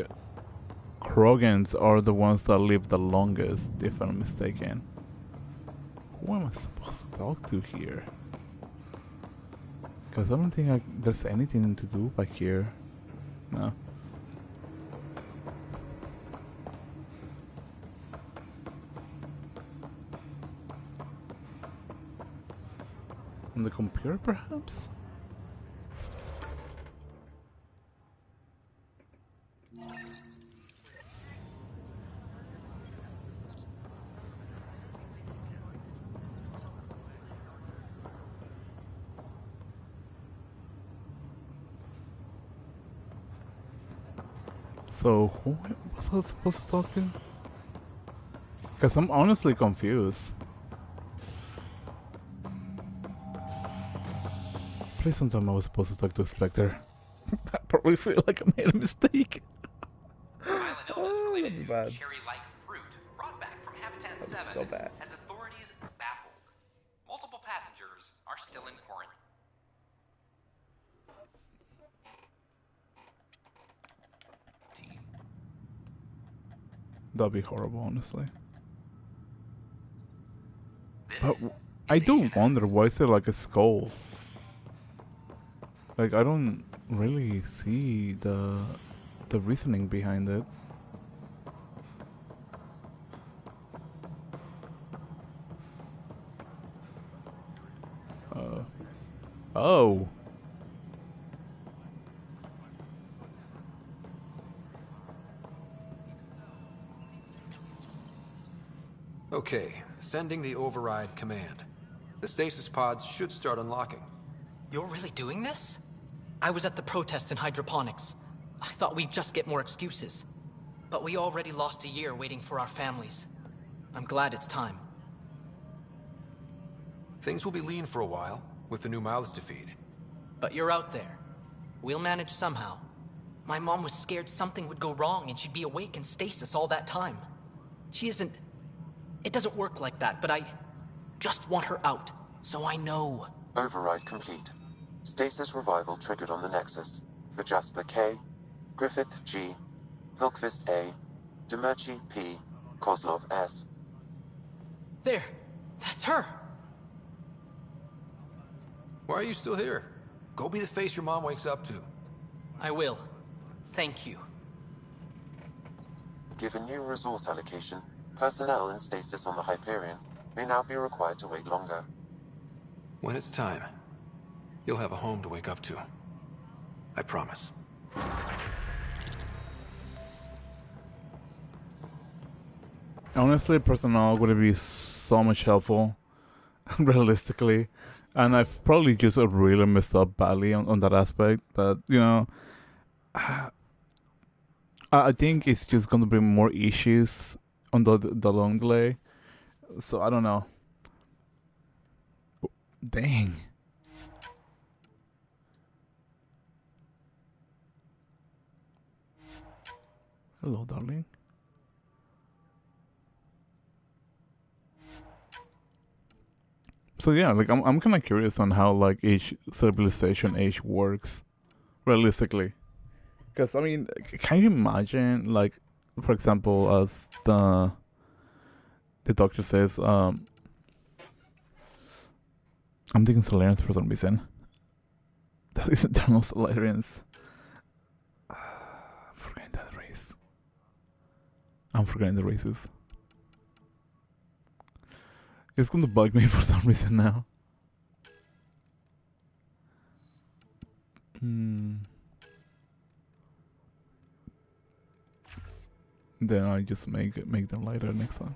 Krogans are the ones that live the longest, if I'm not mistaken. Who am I supposed to talk to here? Because I don't think there's anything to do back here. No. On the computer, perhaps? So, who was I supposed to talk to? Because I'm honestly confused. Please don't tell me I was supposed to talk to a Spectre. I probably feel like I made a mistake. Violent illness related to cherry-like fruit brought back from Habitat 7 so bad. has authorities baffled. Multiple passengers are still in quarantine. That'd be horrible, honestly. But I do wonder, why is there like a skull? Like, I don't really see the reasoning behind it. Oh. Okay, sending the override command. The stasis pods should start unlocking. You're really doing this? I was at the protest in hydroponics. I thought we'd just get more excuses. But we already lost a year waiting for our families. I'm glad it's time. Things will be lean for a while, with the new mouths to feed. But you're out there. We'll manage somehow. My mom was scared something would go wrong and she'd be awake in stasis all that time. She isn't... It doesn't work like that, but I just want her out, so I know. Override complete. Stasis revival triggered on the Nexus. For Jasper K, Griffith G, Hilkvist A, Demerchi P, Kozlov S. There! That's her! Why are you still here? Go be the face your mom wakes up to. I will. Thank you. Given new resource allocation, personnel in stasis on the Hyperion may now be required to wait longer. When it's time, you'll have a home to wake up to. I promise. Honestly, personnel would be so much helpful, realistically. And I've probably just really messed up badly on that aspect. But, you know, I think it's just going to bring more issues on the long delay. So, I don't know. Dang. Hello, darling. So yeah, like I'm kind of curious on how like each civilization age works, realistically. Because I mean, can you imagine like, for example, as the doctor says, I'm thinking Solarians for some reason. That is eternal Solarians. Forgetting that race. I'm forgetting the races. It's going to bug me for some reason now. Then I just make them lighter next time.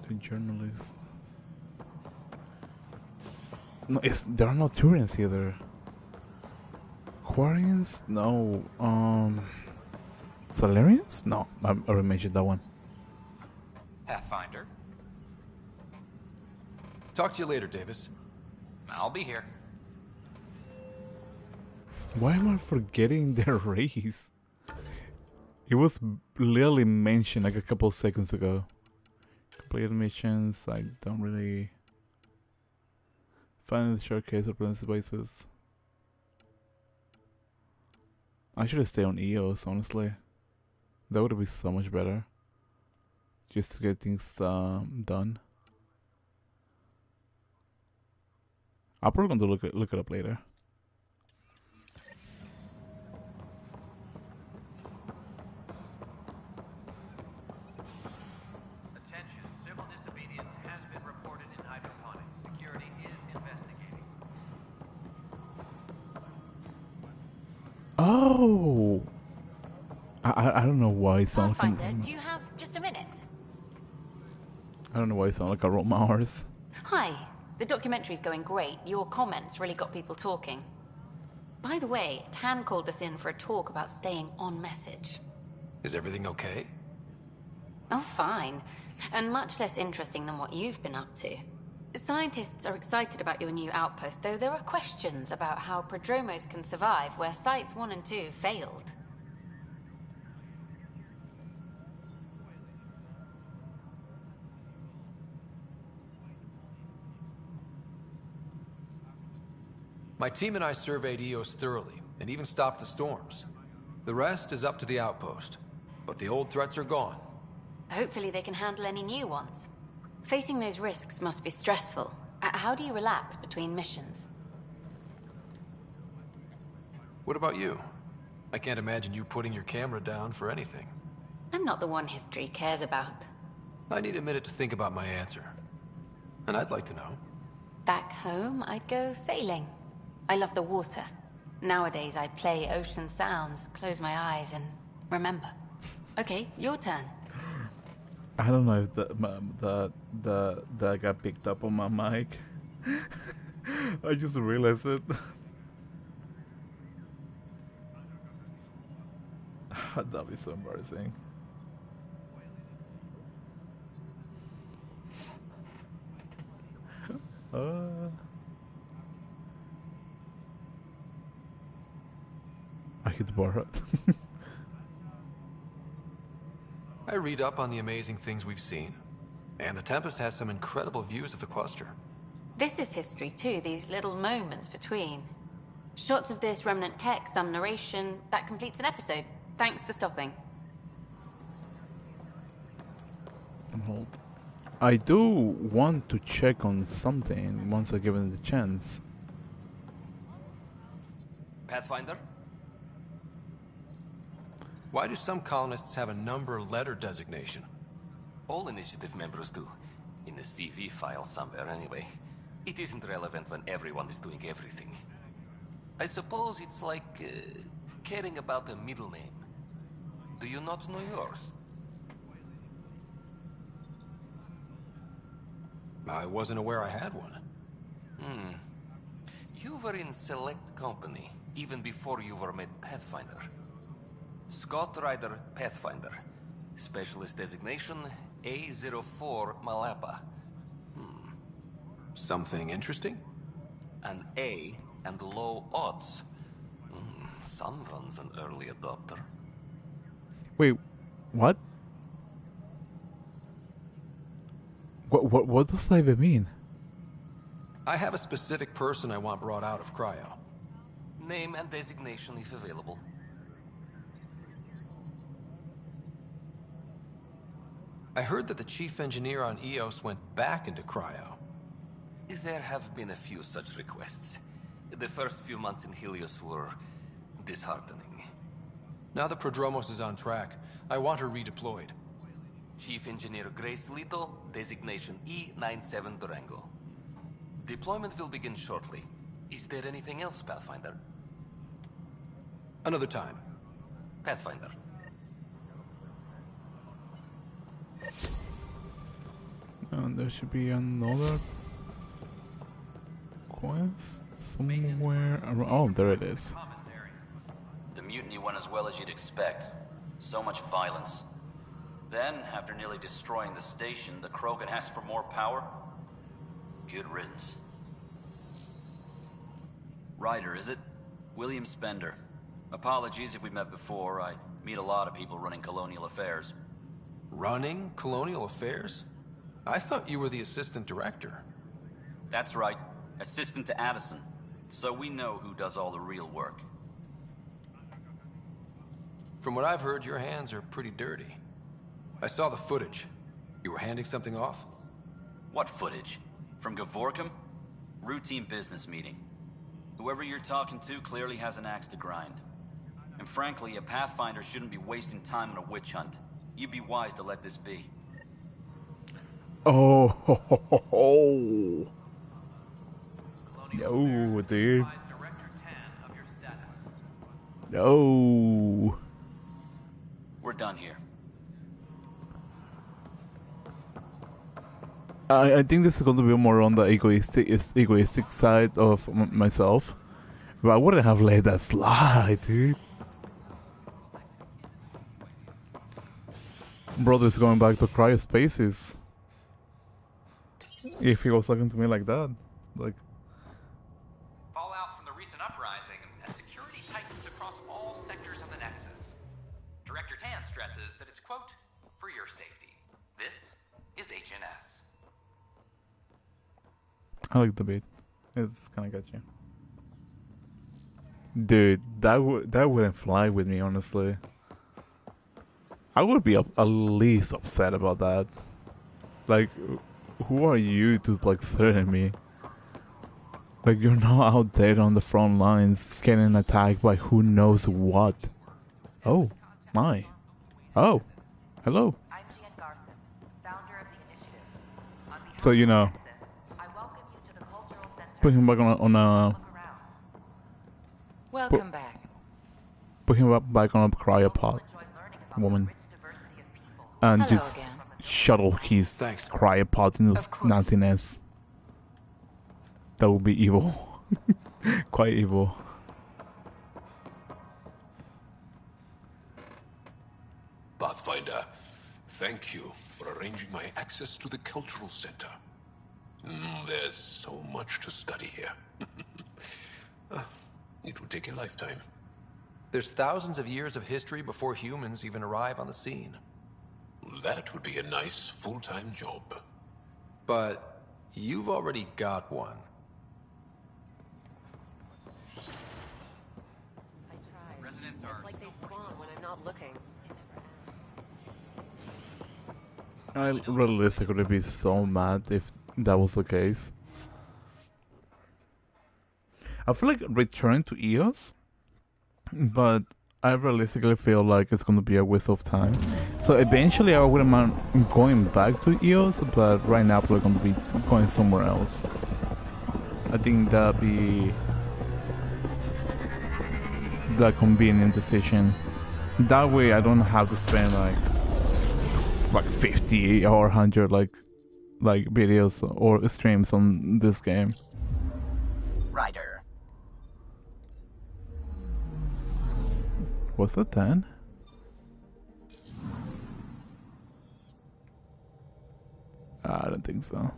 The journalist. No, there are no Turians either. Quarians? No. Solarians? No, I already mentioned that one. Pathfinder. Talk to you later, Davis. I'll be here. Why am I forgetting their race? It was literally mentioned like a couple seconds ago. Completed missions, I don't really find the showcase of planet bases. I should have stayed on EOS, honestly. That would have been so much better. Just to get things done. I'm probably going to look it up later. Attention, civil disobedience has been reported in hydroponics. Security is investigating. Oh! I don't know why it sounds like Pathfinder, do you have just a minute? I don't know why it sounds like Aroma Mars. Hi. The documentary's going great. Your comments really got people talking. By the way, Tan called us in for a talk about staying on message. Is everything okay? Oh, fine. And much less interesting than what you've been up to. Scientists are excited about your new outpost, though there are questions about how prodromos can survive where Sites 1 and 2 failed. My team and I surveyed EOS thoroughly, and even stopped the storms. The rest is up to the outpost, but the old threats are gone. Hopefully they can handle any new ones. Facing those risks must be stressful. How do you relax between missions? What about you? I can't imagine you putting your camera down for anything. I'm not the one history cares about. I need a minute to think about my answer. And I'd like to know. Back home, I'd go sailing. I love the water. Nowadays, I play ocean sounds, close my eyes, and remember. Okay, your turn. I don't know if that got picked up on my mic. I just realized it. That'd be so embarrassing. I hit Borat. I read up on the amazing things we've seen. And the Tempest has some incredible views of the cluster. This is history too, these little moments between. Shots of this remnant tech, some narration, that completes an episode. Thanks for stopping. I do want to check on something once I given the chance. Pathfinder? Why do some colonists have a number letter designation? All initiative members do. In the CV file somewhere anyway. It isn't relevant when everyone is doing everything. I suppose it's like caring about a middle name. Do you not know yours? I wasn't aware I had one. You were in select company, even before you were made Pathfinder. Scott Ryder Pathfinder. Specialist designation, A04 Malapa. Something interesting? An A and low odds. Someone's an early adopter. Wait, what? What does that even mean? I have a specific person I want brought out of cryo. Name and designation if available. I heard that the chief engineer on EOS went back into cryo. There have been a few such requests. The first few months in Helios were disheartening. Now that Prodromos is on track, I want her redeployed. Chief Engineer Grace Lito, designation E97 Durango. Deployment will begin shortly. Is there anything else, Pathfinder? Another time. Pathfinder. And there should be another quest somewhere around. Oh, there it is. The mutiny went as well as you'd expect. So much violence. Then, after nearly destroying the station, the Krogan asked for more power? Good riddance. Ryder, is it? William Spender. Apologies if we met before. I meet a lot of people running colonial affairs. Running colonial affairs? I thought you were the assistant director. That's right. Assistant to Addison. So we know who does all the real work. From what I've heard, your hands are pretty dirty. I saw the footage. You were handing something off? What footage? From Gavorkum? Routine business meeting. Whoever you're talking to clearly has an axe to grind. And frankly, a Pathfinder shouldn't be wasting time on a witch hunt. You'd be wise to let this be. Oh, ho, ho, ho, ho. No, dude. No. We're done here. I think this is going to be more on the egoistic side of myself, but I wouldn't have let that slide, dude. Brother's going back to cryospaces. If he was talking to me like that, like. Fallout from the recent uprising as security tightens across all sectors of the Nexus. Director Tan stresses that it's, quote, for your safety. This is HNS. I like the beat. It's kind of got you. Dude, that wouldn't fly with me, honestly. I would be at least upset about that. Like, who are you to like threaten me? Like, you're not out there on the front lines getting attacked by who knows what. Oh, my. Oh, hello. So, you know, put him back on a Welcome back. Put him back on a cryopod, woman, and Hello just again. shuttle his cryopod into nothingness. That would be evil. Quite evil. Pathfinder, thank you for arranging my access to the cultural center. There's so much to study here. It will take a lifetime. There's thousands of years of history before humans even arrive on the scene. That would be a nice full-time job. But you've already got one. Residents are... It's like they spawn when I'm not looking. I realistically would be so mad if that was the case. I feel like return to EOS, but I realistically feel like it's gonna be a waste of time. So eventually I wouldn't mind going back to EOS, but right now I'm probably gonna be going somewhere else. I think that'd be the convenient decision. That way I don't have to spend like 50 or 100 like videos or streams on this game. Ryder. Was that 10? I don't think so.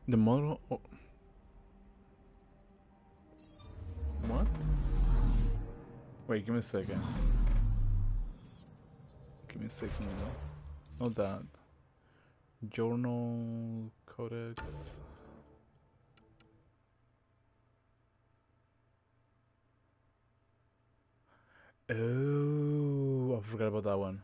The model. Oh. What? Wait, give me a second. Give me a second. Not that. Journal codex. Oh, I forgot about that one.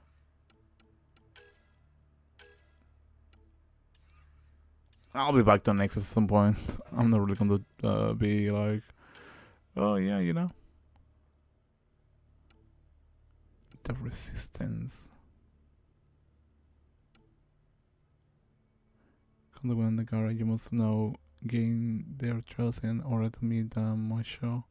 I'll be back to next at some point. I'm not really gonna be like, oh yeah, you know. The resistance. Come to the garage, you must now gain their trust in order to meet them, my show.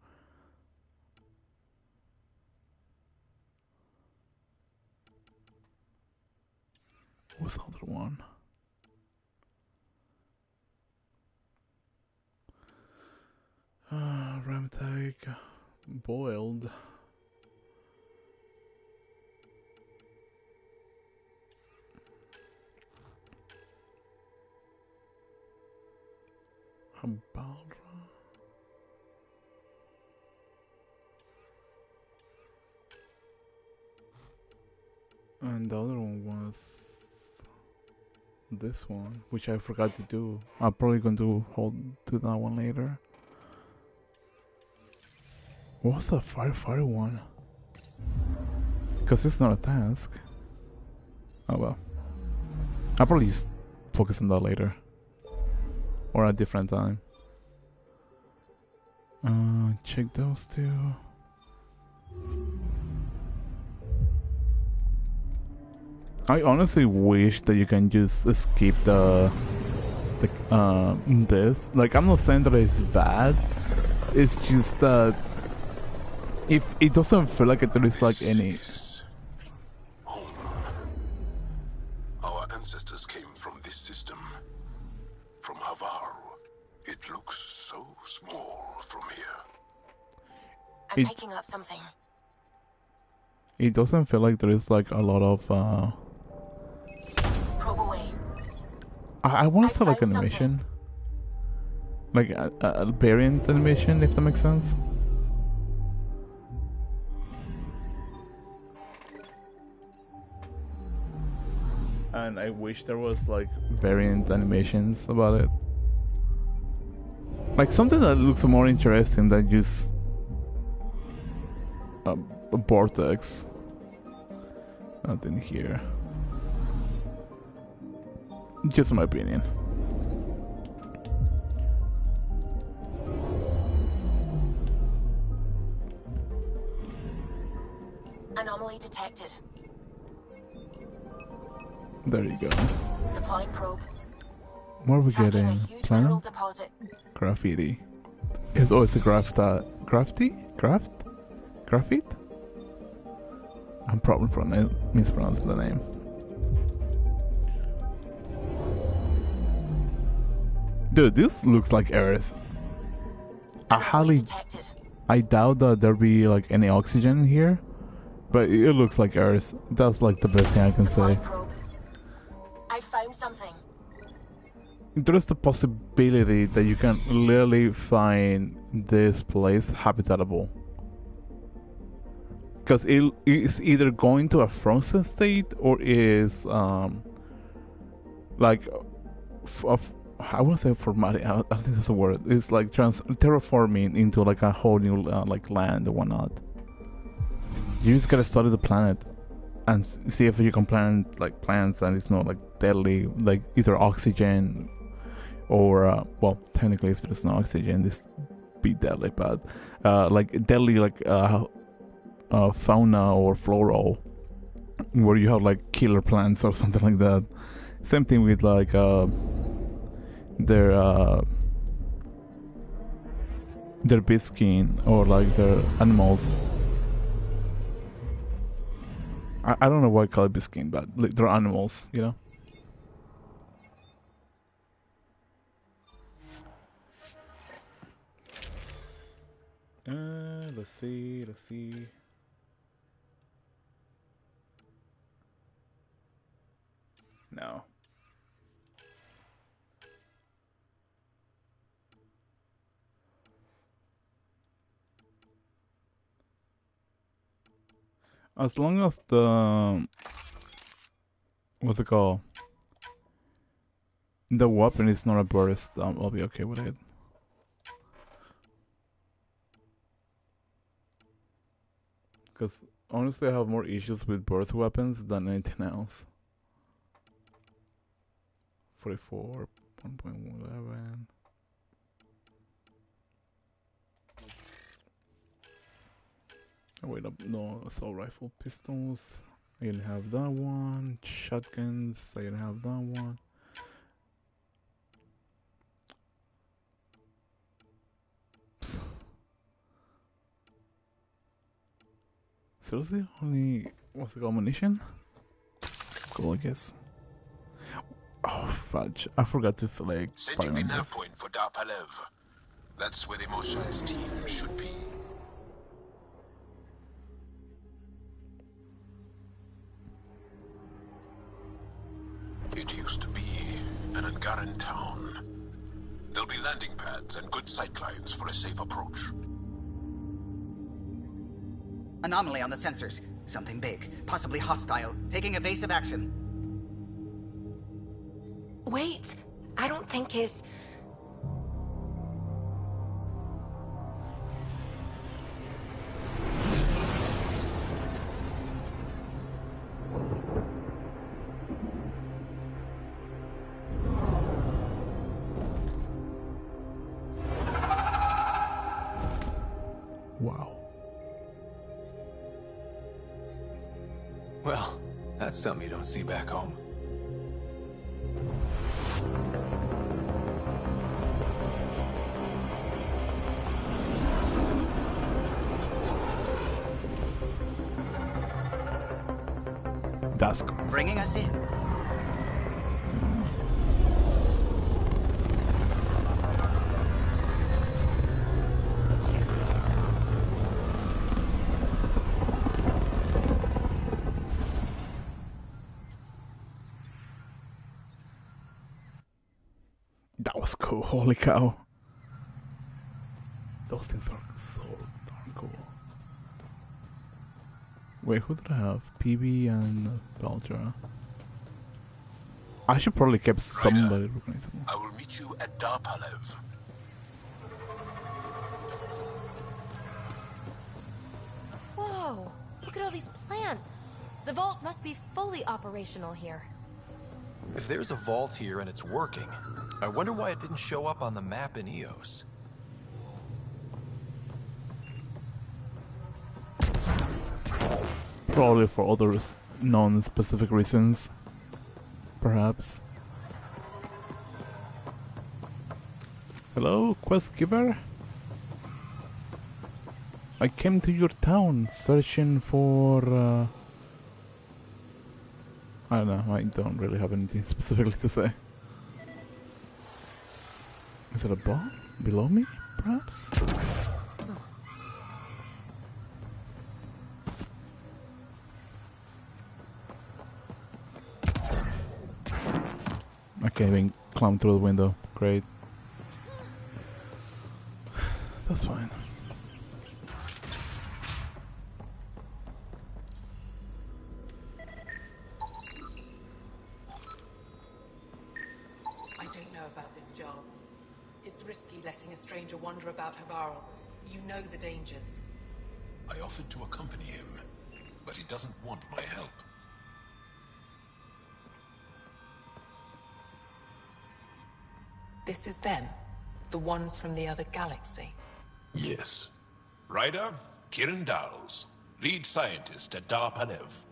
What's the other one? Ramtag boiled. Hambalra. And the other one was this one, which I forgot to do. I'm probably going to hold to that one later. What's the firefighter one? Because it's not a task. Oh well. I'll probably just focus on that later. Or at a different time. Check those two. I honestly wish that you can just skip the this. Like, I'm not saying that it's bad. It's just that if it doesn't feel like there is like any. Our ancestors came from this system. From Havaru. It looks so small from here. I'm picking up something. It doesn't feel like there is like a lot of Probe away. I want to say like animation. Like a variant animation, if that makes sense. And I wish there was like variant animations about it. Like something that looks more interesting than just a vortex. Nothing here. Just my opinion. Anomaly detected. There you go. Deploying probe. What are we Tracking a getting? huge mineral deposit. Graffiti. It's always a graffiti? Graphite? I'm probably mispronouncing the name. Dude, this looks like Earth. I doubt that there'll be like any oxygen here, but it looks like Earth. That's like the best thing I can say. I found something. There's the possibility that you can literally find this place habitable. Because it is either going to a frozen state or is like I won't say formatting. I think that's a word. It's like terraforming into like a whole new like land or whatnot. You just gotta study the planet and see if you can plant like plants and it's not like deadly, like either oxygen or well, technically if there's no oxygen, this be deadly, but like deadly like fauna or floral, where you have like killer plants or something like that. Same thing with like their biskin or like their animals. I don't know why I call it biskin, but like, they're animals, you know. Let's see. No. As long as the what's it called? The weapon is not a burst, I'll be okay with it. Because honestly, I have more issues with burst weapons than anything else. 44, 1.11. Oh, wait, no assault rifle pistols. I didn't have that one. Shotguns. I didn't have that one. Seriously? Only what's it called? Ammunition? Cool, I guess. Oh fudge! I forgot to select. Sending the nav point for Darpalev. That's where the Mosha's team should be. It used to be an Angaran town. There'll be landing pads and good sightlines for a safe approach. Anomaly on the sensors. Something big, possibly hostile, taking evasive action. Wait, I don't think his... Wow. Well, that's something you don't see back home. Dusk. Bringing us in. That was cool. Holy cow. Those things are so darn cool. Wait, who did I have? PB and Beltra. I should probably keep somebody recognizable. I will meet you at Darpalev. Whoa! Look at all these plants. The vault must be fully operational here. If there's a vault here and it's working, I wonder why it didn't show up on the map in EOS. Probably for other non-specific reasons. Perhaps. Hello, quest giver? I came to your town searching for I don't know, I don't really have anything specifically to say. Is it a bomb? Below me, perhaps? I can't even climb through the window. Great. That's fine. I don't know about this job. It's risky letting a stranger wander about Havarl. You know the dangers. I offered to accompany him, but he doesn't want my help. This is them, the ones from the other galaxy. Yes. Ryder, Kiran Dowles, lead scientist at Darpalev.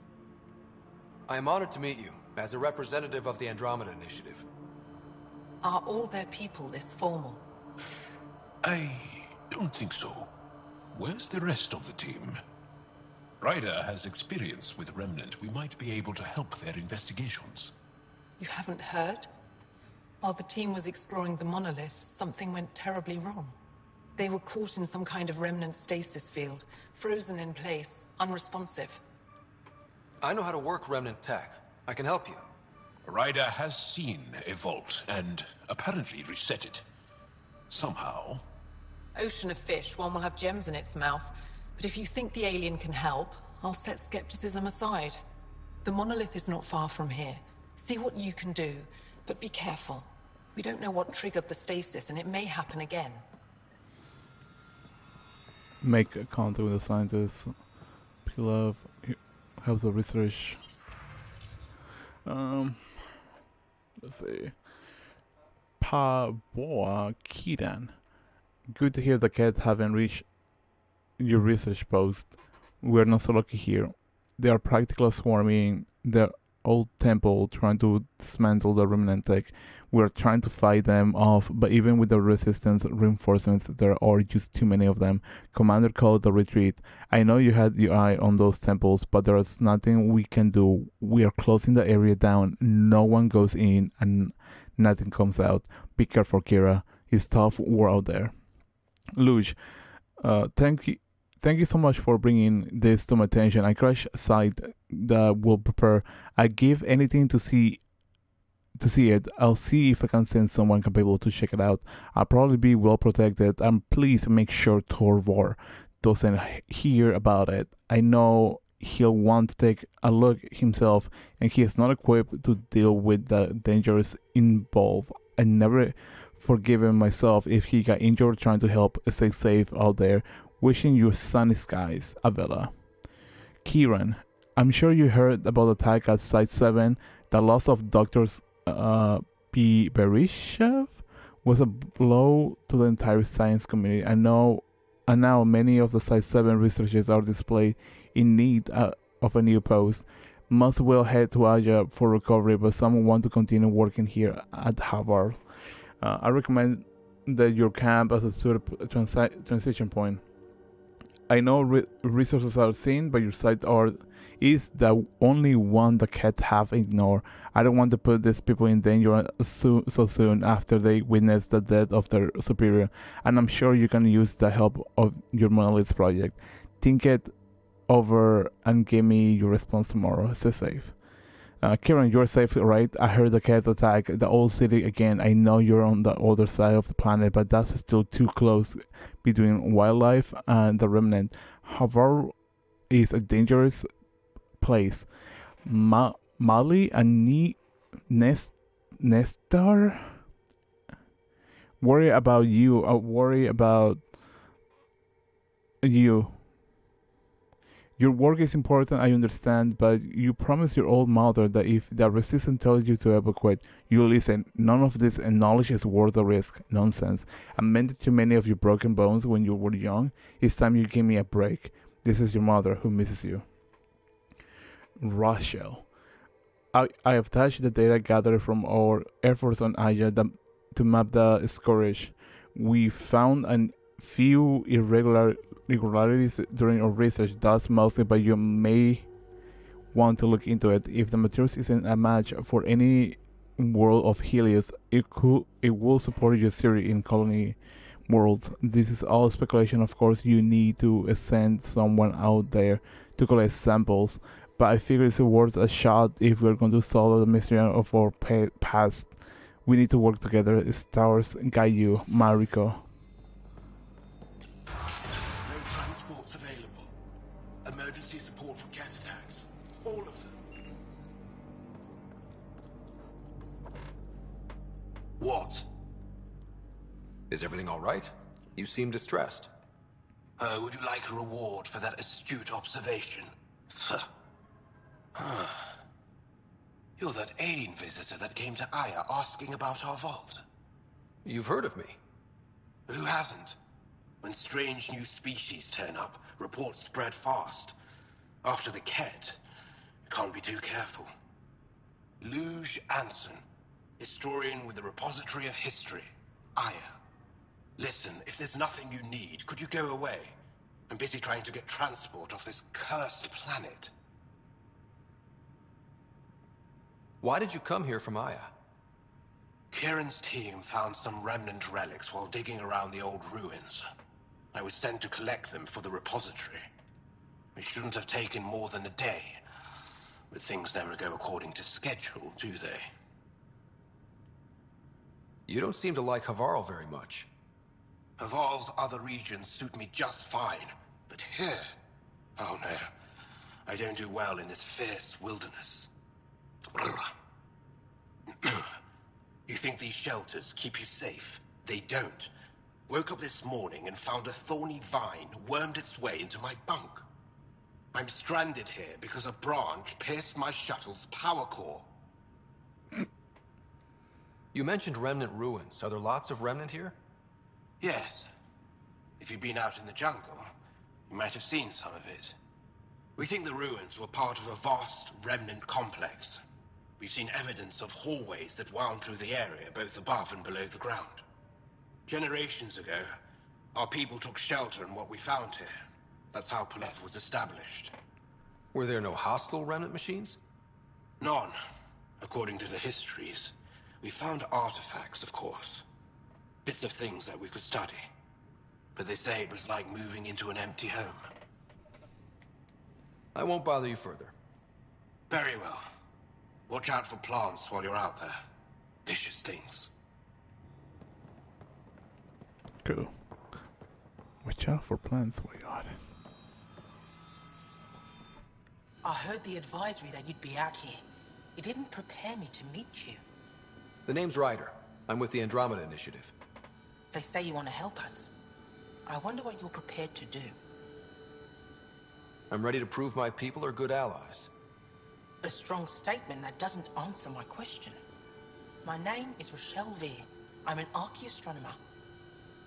I am honored to meet you, as a representative of the Andromeda Initiative. Are all their people this formal? I don't think so. Where's the rest of the team? Ryder has experience with Remnant. We might be able to help their investigations. You haven't heard? While the team was exploring the monolith, something went terribly wrong. They were caught in some kind of remnant stasis field, frozen in place, unresponsive. I know how to work Remnant tech. I can help you. Ryder has seen a vault and apparently reset it. Somehow. Ocean of fish, one will have gems in its mouth. But if you think the alien can help, I'll set skepticism aside. The monolith is not far from here. See what you can do, but be careful. We don't know what triggered the stasis, and it may happen again. Make contact with the scientists. Pilaf, help the research. Let's see. Boa Kidan. Good to hear the cats haven't reached your research post. We're not so lucky here. They are practically swarming the old temple, trying to dismantle the remnant tech. We're trying to fight them off, but even with the resistance reinforcements, there are just too many of them. Commander called the retreat. I know you had your eye on those temples, but there's nothing we can do. We are closing the area down. No one goes in and nothing comes out. Be careful, Kira. It's tough war out there. Luge, thank you so much for bringing this to my attention. I crash a site that will prepare. I give anything to see it. I'll see if I can send someone capable to check it out. I'll probably be well protected, and please make sure Torvor doesn't hear about it. I know he'll want to take a look himself, and he is not equipped to deal with the dangers involved. I never forgiven myself if he got injured trying to help stay safe out there. Wishing you sunny skies, Avella. Kieran, I'm sure you heard about the attack at Site 7. The loss of Doctors Berishev was a blow to the entire science community. I know and now many of the Size 7 researchers are displayed in need of a new post. Most will head to Aya for recovery, but some want to continue working here at Harvard. I recommend that your camp as a sort of transition point. I know resources are thin, but your site is the only one that can't have ignored. I don't want to put these people in danger so soon after they witness the death of their superior, and I'm sure you can use the help of your Monolith project. Think it over and give me your response tomorrow. Stay safe. Kieran, you're safe, right? I heard the cat attack the old city again. I know you're on the other side of the planet, but that's still too close between wildlife and the remnant. Havar is a dangerous place. Mali and Nestor worry about you. Worry about you. Your work is important, I understand, but you promised your old mother that if the resistance tells you to evacuate, you'll listen. None of this knowledge is worth the risk. Nonsense. I mended too many of your broken bones when you were young. It's time you give me a break. This is your mother who misses you. Rochelle. I have touched the data gathered from our efforts on Aya to map the scourge. We found a few irregularities during our research, thus mostly, but you may want to look into it. If the materials isn't a match for any world of Helios, it will support your theory in colony worlds. This is all speculation, of course. You need to send someone out there to collect samples, but I figure it's worth a shot if we're going to solve the mystery of our past. We need to work together. Stars guide you, Mariko. No transports available. Emergency support for cat attacks. All of them. What? Is everything all right? You seem distressed. Would you like a reward for that astute observation? You're that alien visitor that came to Aya asking about our vault. You've heard of me. Who hasn't? When strange new species turn up, reports spread fast. After the Ket, can't be too careful. Luge Anson, historian with the Repository of History, Aya. Listen, if there's nothing you need, could you go away? I'm busy trying to get transport off this cursed planet. Why did you come here from Aya? Kieran's team found some remnant relics while digging around the old ruins. I was sent to collect them for the repository. It shouldn't have taken more than a day. But things never go according to schedule, do they? You don't seem to like Havarl very much. Havarl's other regions suit me just fine. But here... oh no. I don't do well in this fierce wilderness. You think these shelters keep you safe? They don't. Woke up this morning and found a thorny vine wormed its way into my bunk. I'm stranded here because a branch pierced my shuttle's power core. You mentioned remnant ruins. Are there lots of remnant here? Yes. If you've been out in the jungle, you might have seen some of it. We think the ruins were part of a vast remnant complex. We've seen evidence of hallways that wound through the area, both above and below the ground. Generations ago, our people took shelter in what we found here. That's how Palev was established. Were there no hostile remnant machines? None, according to the histories. We found artifacts, of course. Bits of things that we could study. But they say it was like moving into an empty home. I won't bother you further. Very well. Watch out for plants while you're out there. Vicious things. Cool. Watch out for plants while you're out. I heard the advisory that you'd be out here. It didn't prepare me to meet you. The name's Ryder. I'm with the Andromeda Initiative. They say you want to help us. I wonder what you're prepared to do. I'm ready to prove my people are good allies. A strong statement that doesn't answer my question. My name is Rochelle Veer. I'm an archaeoastronomer.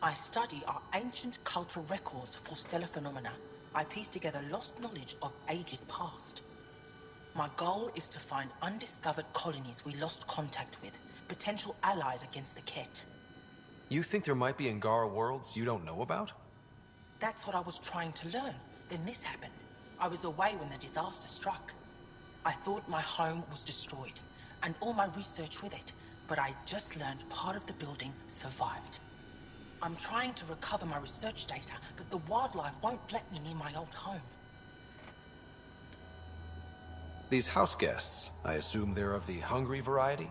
I study our ancient cultural records for stellar phenomena. I piece together lost knowledge of ages past. My goal is to find undiscovered colonies we lost contact with, potential allies against the Ket. You think there might be Angara worlds you don't know about? That's what I was trying to learn. Then this happened. I was away when the disaster struck. I thought my home was destroyed, and all my research with it, but I just learned part of the building survived. I'm trying to recover my research data, but the wildlife won't let me near my old home. These house guests, I assume they're of the hungry variety?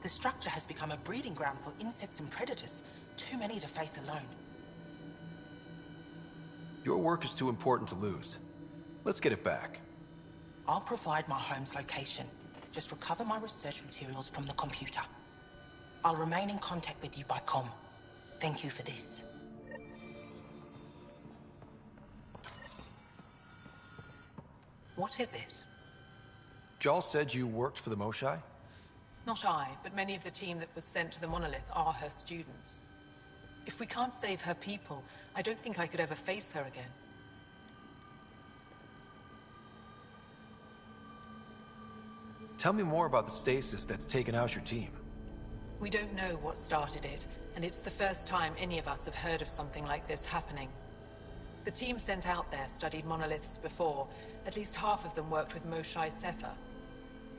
The structure has become a breeding ground for insects and predators, too many to face alone. Your work is too important to lose. Let's get it back. I'll provide my home's location. Just recover my research materials from the computer. I'll remain in contact with you by comm. Thank you for this. What is it? Jal said you worked for the Moshai? Not I, but many of the team that was sent to the monolith are her students. If we can't save her people, I don't think I could ever face her again. Tell me more about the stasis that's taken out your team. We don't know what started it, and it's the first time any of us have heard of something like this happening. The team sent out there studied monoliths before. At least half of them worked with Moshai Sefer.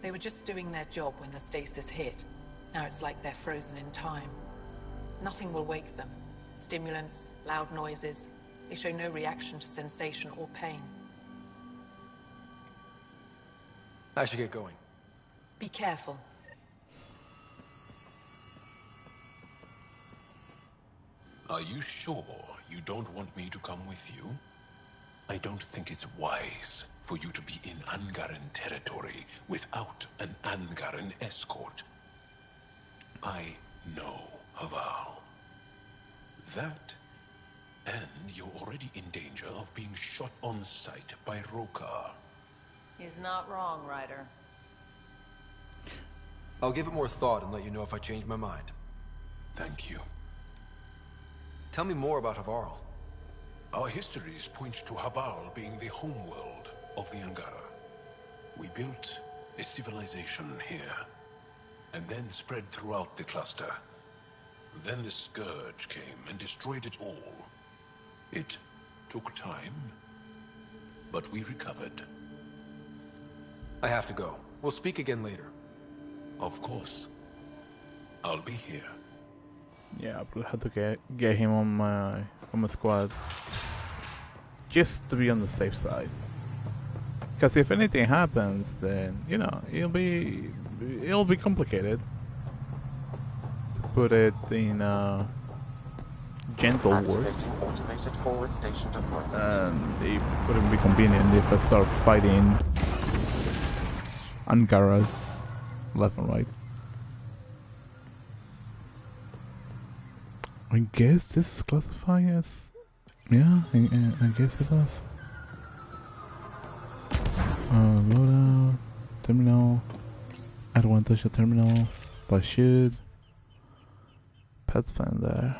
They were just doing their job when the stasis hit. Now it's like they're frozen in time. Nothing will wake them. Stimulants, loud noises. They show no reaction to sensation or pain. I should get going. Be careful. Are you sure you don't want me to come with you? I don't think it's wise for you to be in Angaran territory without an Angaran escort. I know Haval. That, and you're already in danger of being shot on sight by Rokar. He's not wrong, Ryder. I'll give it more thought and let you know if I change my mind. Thank you. Tell me more about Havarl. Our histories point to Haval being the homeworld of the Angara. We built a civilization here, and then spread throughout the cluster. Then the Scourge came and destroyed it all. It took time, but we recovered. I have to go. We'll speak again later. Of course. I'll be here. Yeah, I probably had to get him on my squad, just to be on the safe side. Because if anything happens, then you know it'll be complicated. To put it in gentle words. Automated forward station deployment. And it wouldn't be convenient if I start fighting Angaras left and right. I guess this is classified as... Yeah, I guess it does. Loadout, terminal. I don't want to touch the terminal, but I should. Pathfinder.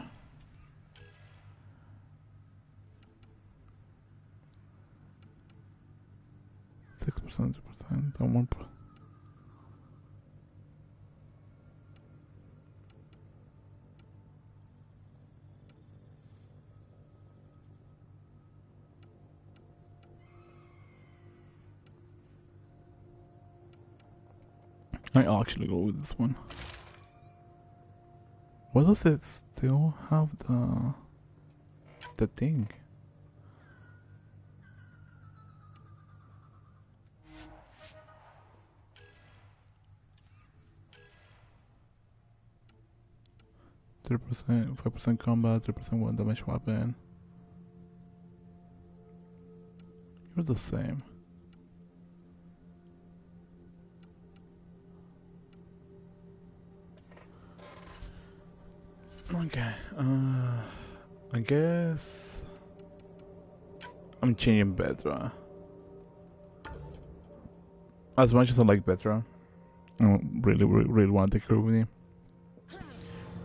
%, 2%, and 1%. I'll actually go with this one. Why does it still have the thing? Three %, 5% combat, 3% one damage weapon. You're the same. Okay, I guess I'm changing Betra. As much as I like Betra, I don't really want to take her with me.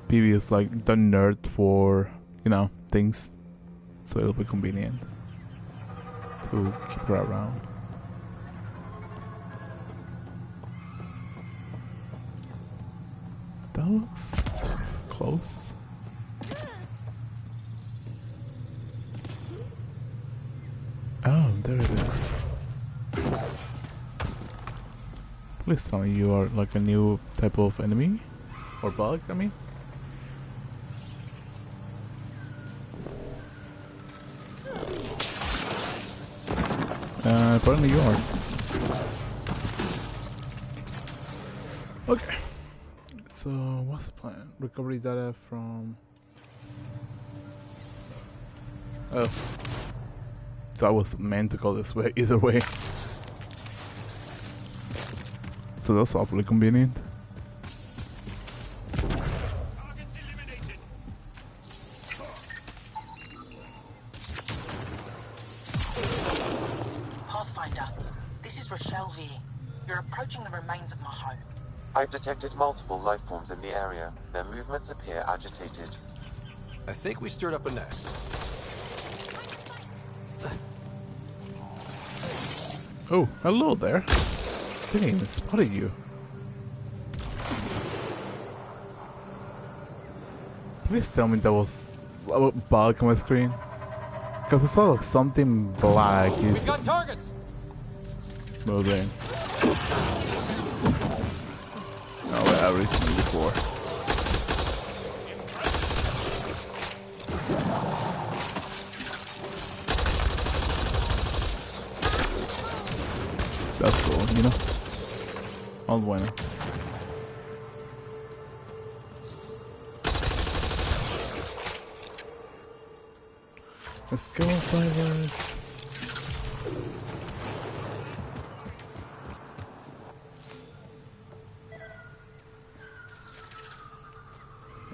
PB is like the nerd for you know, things, so it'll be convenient to keep her around. That looks close. Oh, there it is. Please tell me you are like a new type of enemy? Or bug, I mean? Apparently you are. Okay. So, what's the plan? Recovery data from... Oh. So I was meant to go this way, either way. So that's awfully convenient. Pathfinder, this is Rochelle V. You're approaching the remains of my home. I've detected multiple life forms in the area. Their movements appear agitated. I think we stirred up a nest. Oh, hello there. Didn't even spotted you. Please tell me that was a bug on my screen. Because I saw like something black is We've got targets. moving. Oh, I've seen it before. That's cool, you know? All bueno. Let's go, fighters.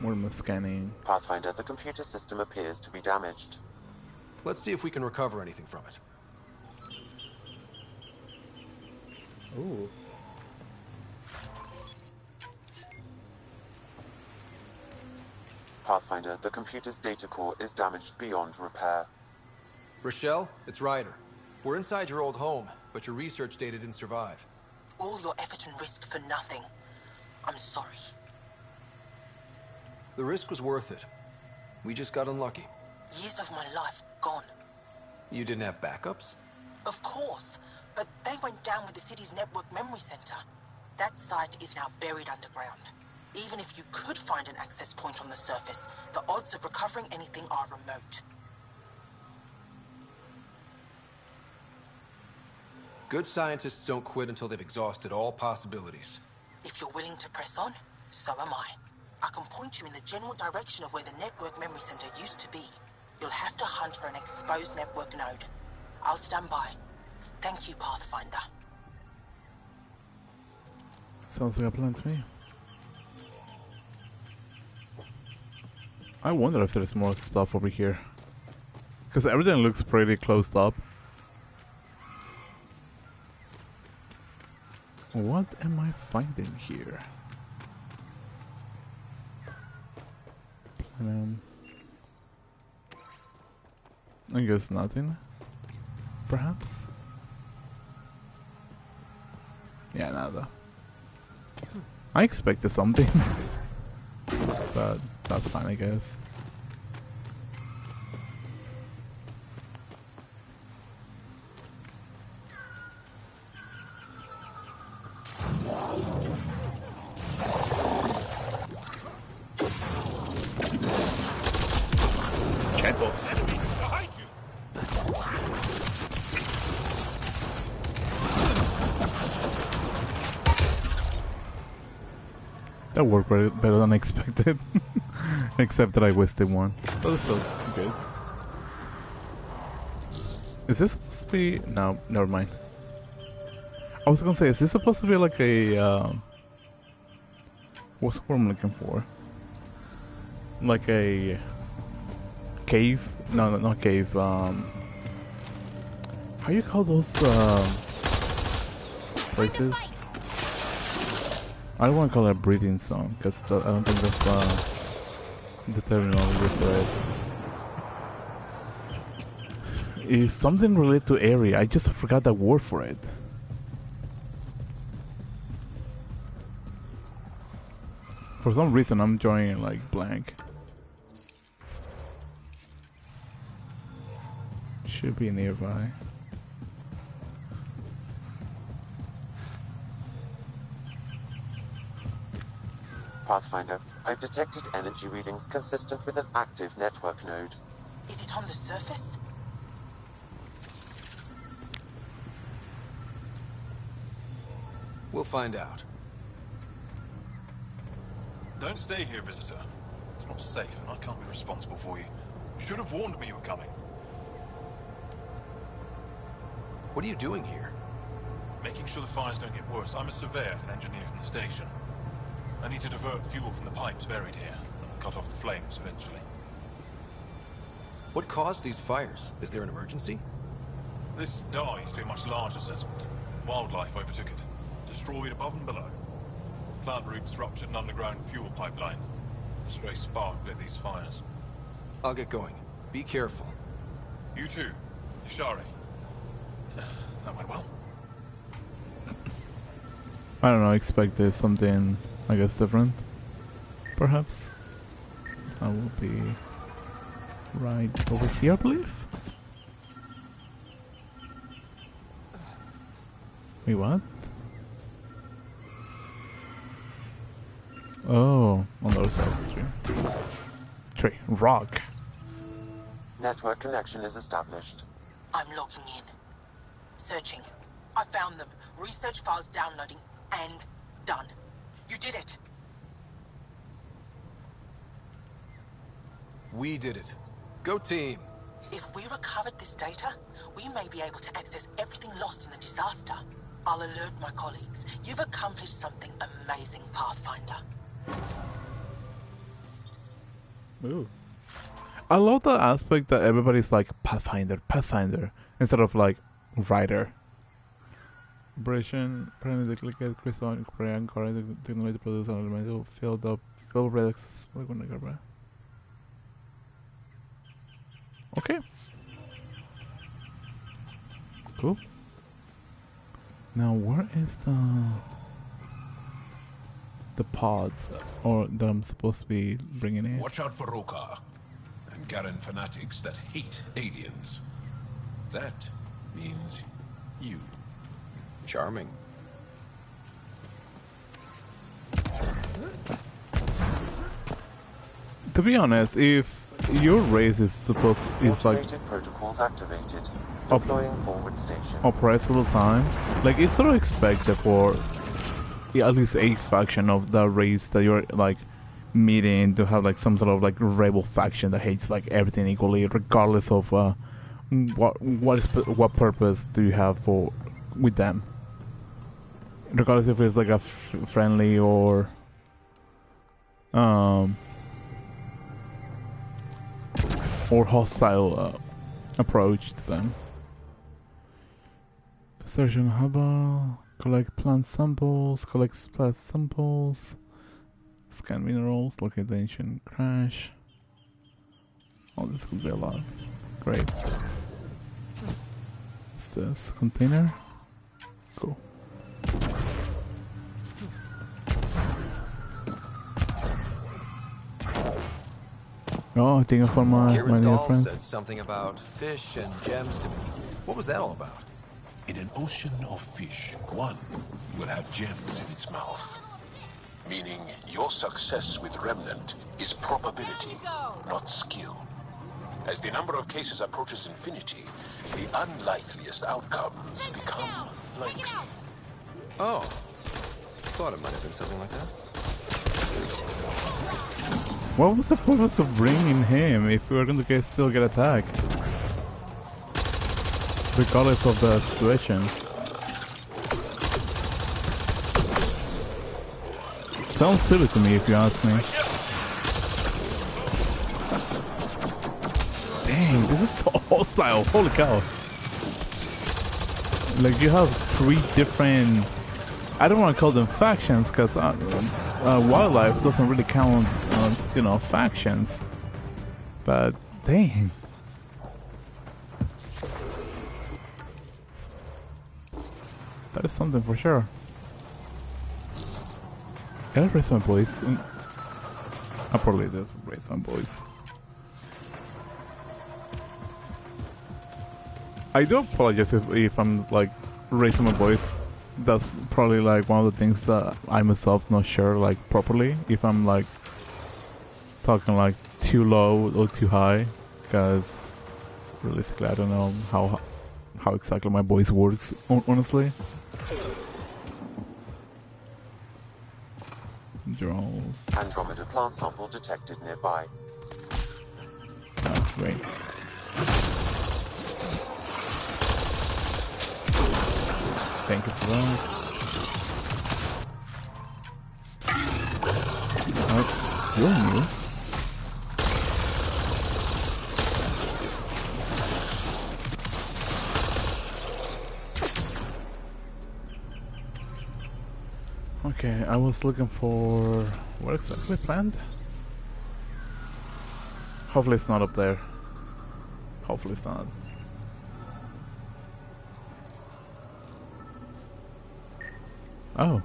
What am I scanning? Pathfinder, the computer system appears to be damaged. Let's see if we can recover anything from it. Ooh. Pathfinder, the computer's data core is damaged beyond repair. Rochelle, it's Ryder. We're inside your old home, but your research data didn't survive. All your effort and risk for nothing. I'm sorry. The risk was worth it. We just got unlucky. Years of my life gone. You didn't have backups? Of course, but they went down with the city's network memory center. That site is now buried underground. Even if you could find an access point on the surface, the odds of recovering anything are remote. Good scientists don't quit until they've exhausted all possibilities. If you're willing to press on, so am I. I can point you in the general direction of where the network memory center used to be. You'll have to hunt for an exposed network node. I'll stand by. Thank you, Pathfinder. Sounds like a plan to me. I wonder if there's more stuff over here. Because everything looks pretty closed up. What am I finding here? I guess nothing. Perhaps? Yeah, nada. I expected something. But that's fine, I guess. Chatbots. Behind you. That worked better than expected. Except that I wasted one. But it's still good. Is this supposed to be... No, never mind. I was gonna say, is this supposed to be like a... what's the word I'm looking for? Like a... cave? No, not cave. How you call those places? I don't want to call it a breathing zone, because I don't think that's the terminology for it. It's something related to area. I just forgot the word for it. For some reason, I'm drawing it like blank. Should be nearby. Pathfinder, I've detected energy readings consistent with an active network node. Is it on the surface? We'll find out. Don't stay here, visitor. It's not safe, and I can't be responsible for you. You should have warned me you were coming. What are you doing here? Making sure the fires don't get worse. I'm a surveyor and engineer from the station. I need to divert fuel from the pipes buried here, and cut off the flames eventually. What caused these fires? Is there an emergency? This dye used to be a much larger settlement. Wildlife overtook it, destroyed above and below. Plant roots ruptured an underground fuel pipeline. A stray spark lit these fires. I'll get going. Be careful. You too, Ishari. That went well. I don't know, I expected something, I guess, different. Perhaps. I will be right over here, I believe. Wait, what? Oh, on the other side of the tree. Tree. Rock. Network connection is established. I'm logging in. Searching. I found them. Research files downloading and done. You did it. We did it. Go team. If we recovered this data, we may be able to access everything lost in the disaster. I'll alert my colleagues. You've accomplished something amazing, Pathfinder. Ooh. I love the aspect that everybody's like Pathfinder, Pathfinder, instead of like writer. Operation, apparently the click crystal and correct technology to produce an elemental filled up, filled relics. Okay. Cool. Now where is the pod or that I'm supposed to be bringing in? Watch out for Rokar and Garen fanatics that hate aliens. That means you. Charming. To be honest, if your race is supposed to, is like protocols activated. Deploying forward station. Operates all the time, like it's sort of expected for at least a faction of the race that you're like meeting to have like some sort of like rebel faction that hates like everything equally, regardless of what purpose do you have for with them, regardless if it's like a friendly or hostile approach to them. Search on Hubble, collect plant samples, scan minerals, locate the ancient crash. Oh, this could be a lot. Great. What's this? Container? Cool. Oh, I think I found my new friends. Said something about fish and gems to me. What was that all about? In an ocean of fish, one will have gems in its mouth. Meaning your success with Remnant is probability, not skill. As the number of cases approaches infinity, the unlikeliest outcomes become likely. Oh. Thought it might have been something like that. What was the purpose of bringing him if we were going to still get attacked? Regardless of the situation. Sounds silly to me if you ask me. Dang, this is so hostile, holy cow. Like you have 3 different, I don't want to call them factions because wildlife doesn't really count you know, factions. But dang. That is something for sure. Can I raise my voice? I probably did raise my voice. I do apologize if I'm like raising my voice. That's probably like one of the things that I myself not sure like properly if I'm like talking like too low or too high, because realistically I don't know how exactly my voice works honestly. Drones. Andromeda plant sample detected nearby. Oh, great. Thank you for that. Oh, you're new. Okay, I was looking for... what exactly planned? Hopefully it's not up there. Hopefully it's not. Oh.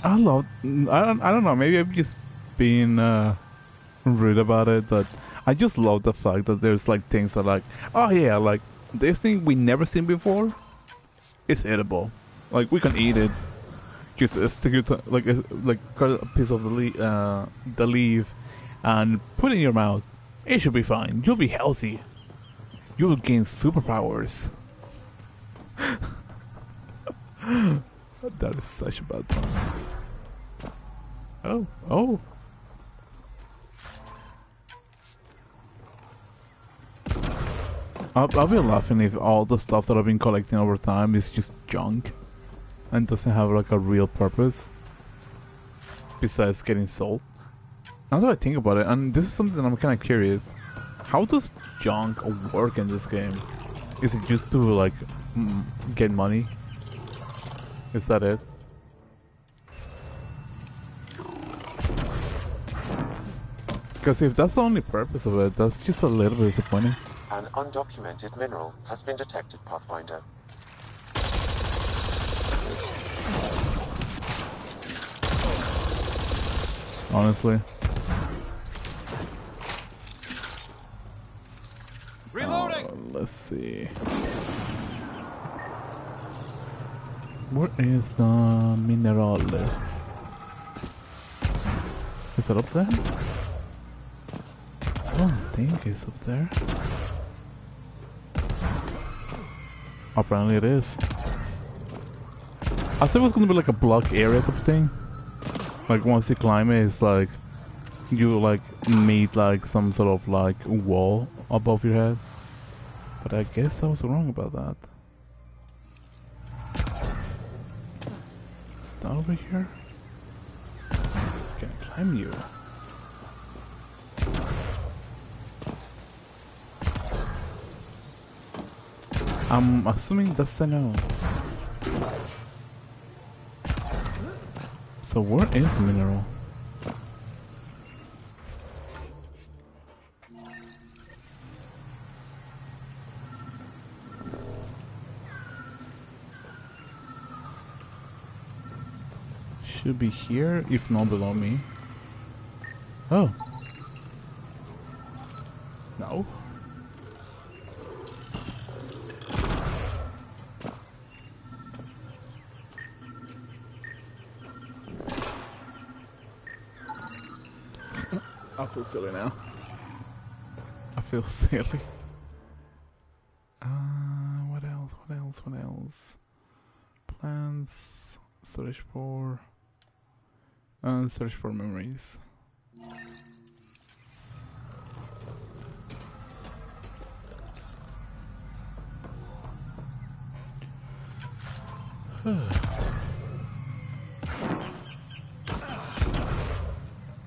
I don't know, maybe I'm just being rude about it, but I just love the fact that there's like things that like, oh yeah, like this thing we never seen before, it's edible. Like we can eat it. Just stick it like cut a piece of the leaf and put it in your mouth. It should be fine. You'll be healthy. You will gain superpowers. That is such a bad pun. Oh. I'll be laughing if all the stuff that I've been collecting over time is just junk and doesn't have like a real purpose besides getting sold. Now that I think about it, and this is something that I'm kind of curious, how does junk work in this game? Is it just to like get money? Is that it? Because if that's the only purpose of it, that's just a little bit disappointing. An undocumented mineral has been detected, Pathfinder. Honestly. Reloading. Let's see. Where is the mineral? Is it up there? I don't think it's up there. Apparently it is. I thought it was gonna be like a block area type of thing. Like once you climb it, it's like you like meet like some sort of like wall above your head. But I guess I was wrong about that. Is that over here? Can I climb you? I'm assuming that's a no. So where is the mineral? Should be here, if not below me. Oh. No. I feel silly now. I feel silly. What else? What else? What else? Plans. Search for. Search for memories.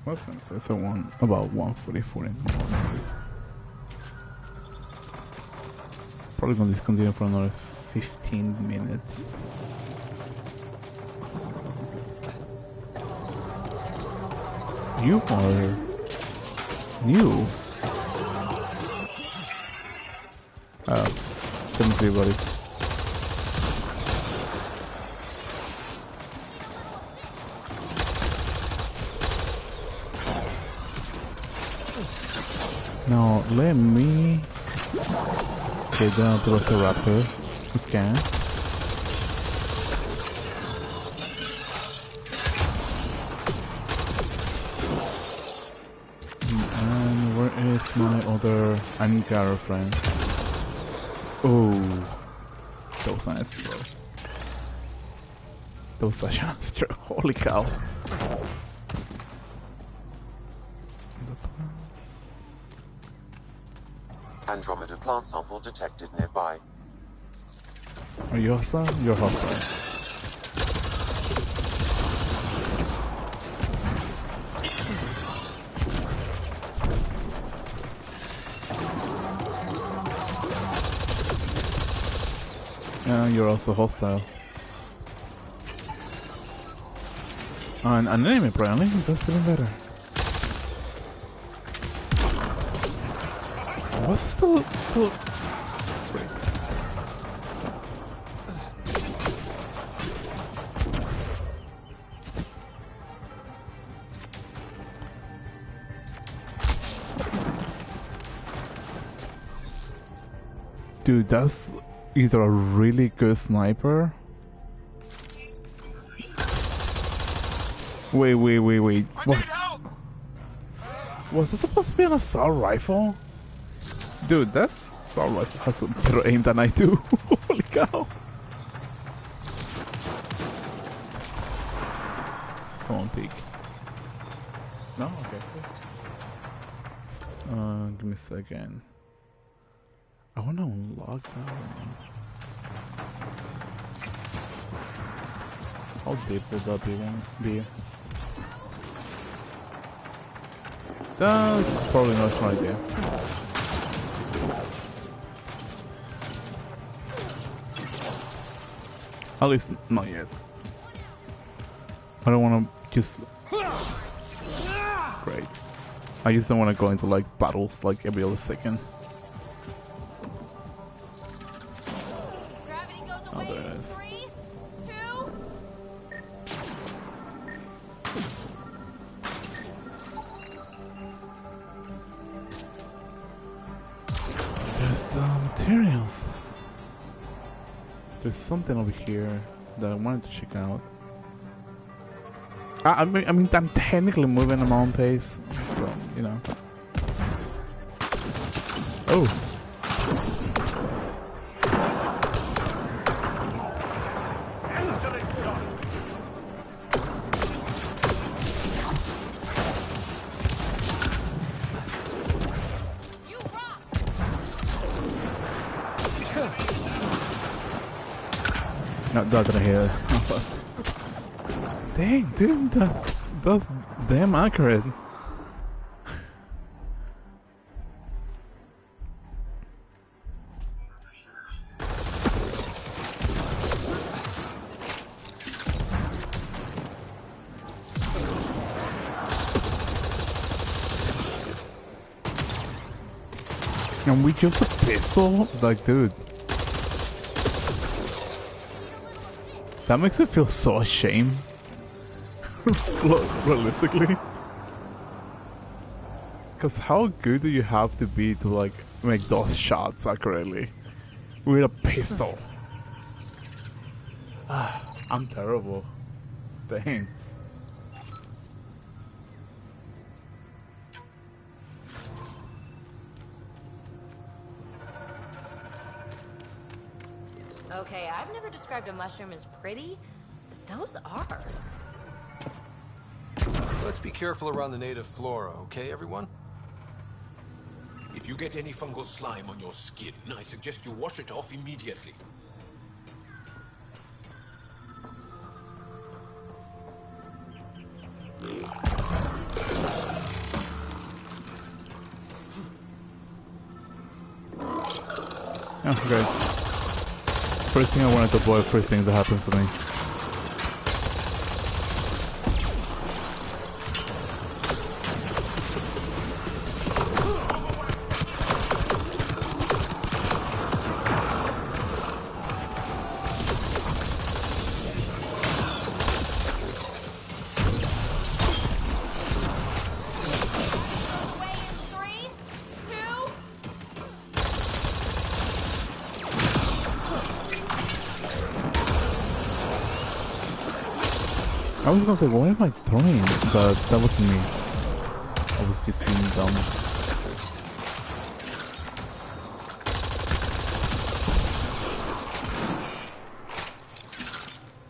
What's that? It's about 1:44 in the morning. Probably gonna discontinue for another 15 minutes. You are new. Couldn't see, buddy. Now let me get down to the Velociraptor and scan. And where is my other Angara friend? Oh, that was nice. That was such a monster. Holy cow. Andromeda plant sample detected nearby. Are you hostile? You're hostile. Yeah, you're also hostile. An enemy apparently, that's even better. Was it still Sweet. Dude, that's either a really good sniper. Wait. Was this supposed to be an assault rifle? Dude, that's assault rifle has a better aim than I do. Holy cow. Come on, peek. No? Okay, cool. Give me a second. I wanna unlock that one. How deep will that be? That's probably not a smart idea. At least not yet. I don't wanna just... Great. I just don't wanna go into like battles like every other second. Oh, there it is. There's the materials. There's something over here that I wanted to check out. I mean, I'm technically moving at my own pace, so you know. Oh. Not that I hear. Dang, dude, that's damn accurate. And we just a pistol? Like, dude. That makes me feel so ashamed. Realistically. Because how good do you have to be to like make those shots accurately? With a pistol. I'm terrible. Dang. Okay, I've never described a mushroom as pretty, but those are. Let's be careful around the native flora, okay, everyone? If you get any fungal slime on your skin, I suggest you wash it off immediately. Oh, great. First thing I wanted to avoid, first thing that happened to me. I was gonna say, why am I throwing? But that wasn't me. I was just being dumb.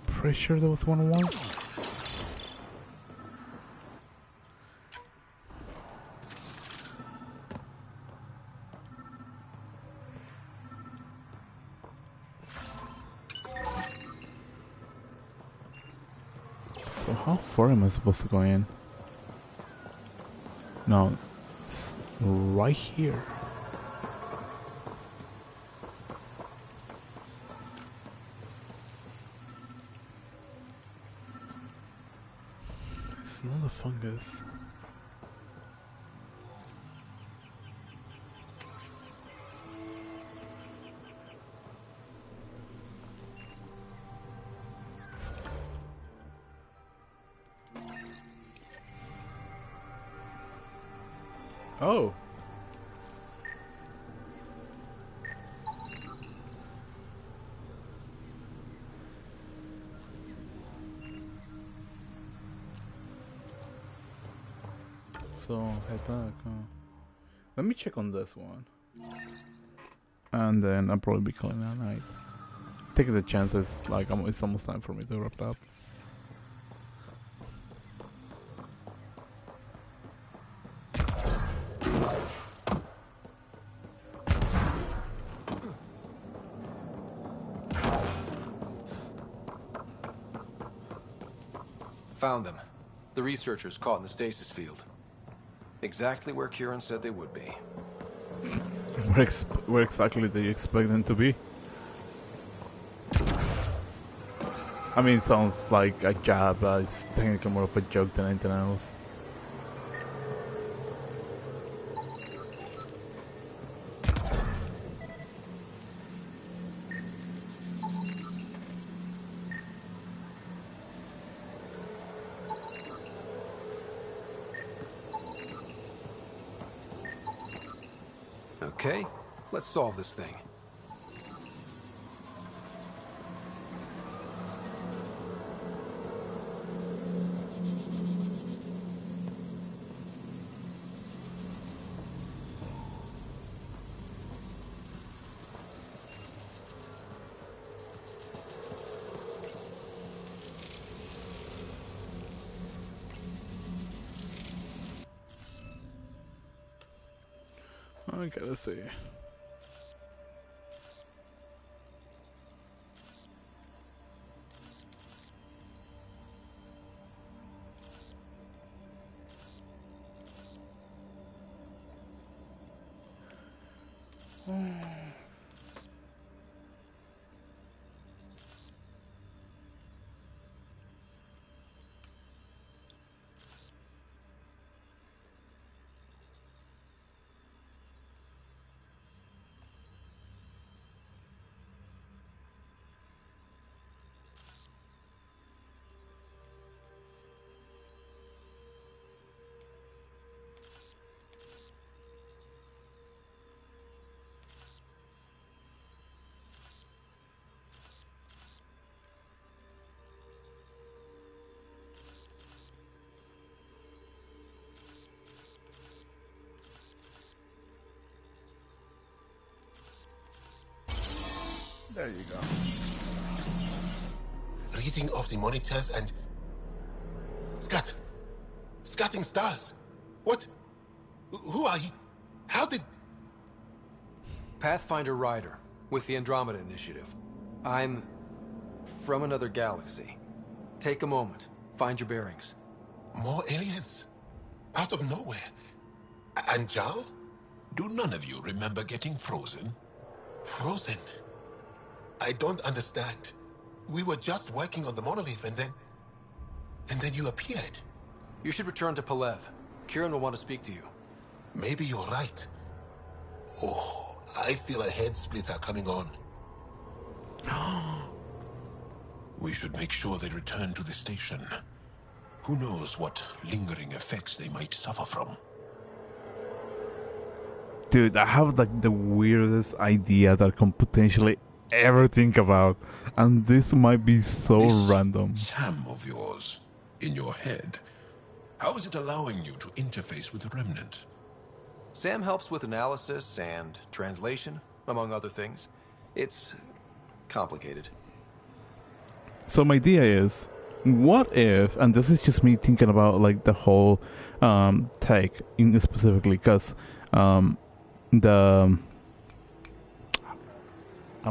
Pretty sure there was one more. So how far am I supposed to go in? No, it's right here. It's not a fungus. Oh. So head back, huh? Let me check on this one. And then I'll probably be calling it a night. Taking the chances, like it's almost time for me to wrap up. Found them. The researchers caught in the stasis field. Exactly where Kieran said they would be. Where exactly do you expect them to be? I mean, it sounds like a job, but it's technically more of a joke than anything else. Okay, let's solve this thing. Okay, let's see. There you go. Reading of the monitors and... Scatting stars. What? Who are you? How did... Pathfinder Ryder, with the Andromeda Initiative. I'm... from another galaxy. Take a moment. Find your bearings. More aliens? Out of nowhere? And Jal? Do none of you remember getting frozen? Frozen? I don't understand. We were just working on the monolith and then you appeared. You should return to Palev. Kieran will want to speak to you. Maybe you're right. Oh, I feel a head splitter coming on. We should make sure they return to the station. Who knows what lingering effects they might suffer from. Dude, I have like the weirdest idea that I can potentially ever think about, and this might be so random. Sam of yours, in your head, how is it allowing you to interface with the Remnant? Sam helps with analysis and translation, among other things. It's complicated. So my idea is, what if, and this is just me thinking about like the whole take in specifically, because I'm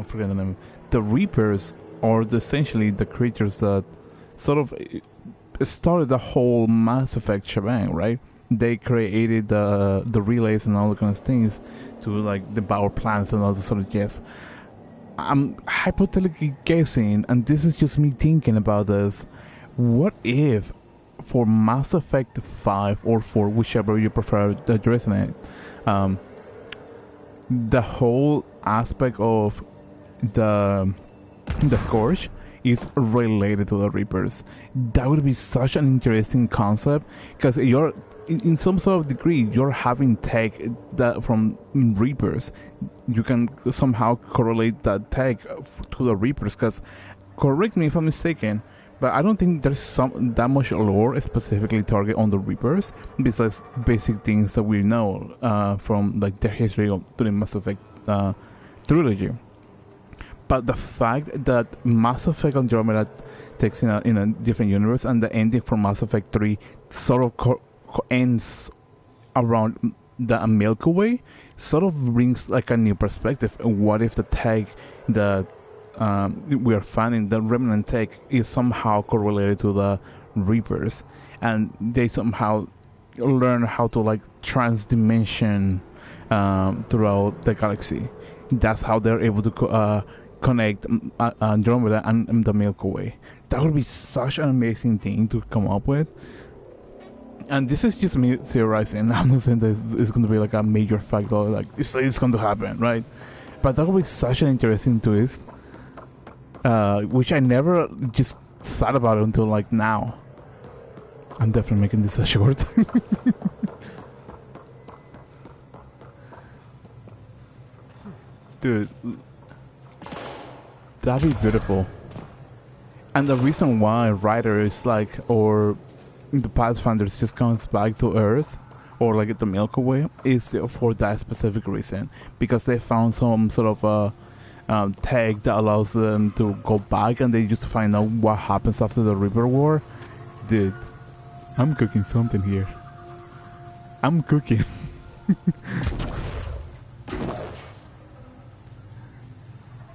forgetting the name. The Reapers are essentially the creatures that sort of started the whole Mass Effect shebang, right? They created the relays and all the kind of things to like devour plants and all the sort of jazz. I'm hypothetically guessing, and this is just me thinking about this. What if, for Mass Effect 5 or 4, whichever you prefer addressing it, the whole aspect of the Scourge is related to the Reapers? That would be such an interesting concept, because you're in some sort of degree you're having tech that from Reapers. You can somehow correlate that tech to the Reapers, because, correct me if I'm mistaken, but I don't think there's that much lore specifically target on the Reapers besides basic things that we know from like the history of the Mass Effect trilogy. But the fact that Mass Effect Andromeda takes in a different universe, and the ending for Mass Effect 3 sort of ends around the Milky Way, sort of brings like a new perspective. What if the tech that we are finding, the Remnant tech, is somehow correlated to the Reapers, and they somehow learn how to like trans-dimension throughout the galaxy. That's how they're able to connect Andromeda and the Milky Way. That would be such an amazing thing to come up with. And this is just me theorizing. I'm not saying that it's going to be like a major factor, like it's going to happen, right? But that would be such an interesting twist, which I never just thought about until like now. I'm definitely making this a short. Dude, that'd be beautiful. And the reason why Ryder is like, or the Pathfinders just comes back to Earth, or like the Milky Way, is for that specific reason, because they found some sort of tag that allows them to go back, and they just find out what happens after the River War. Dude, I'm cooking something here. I'm cooking.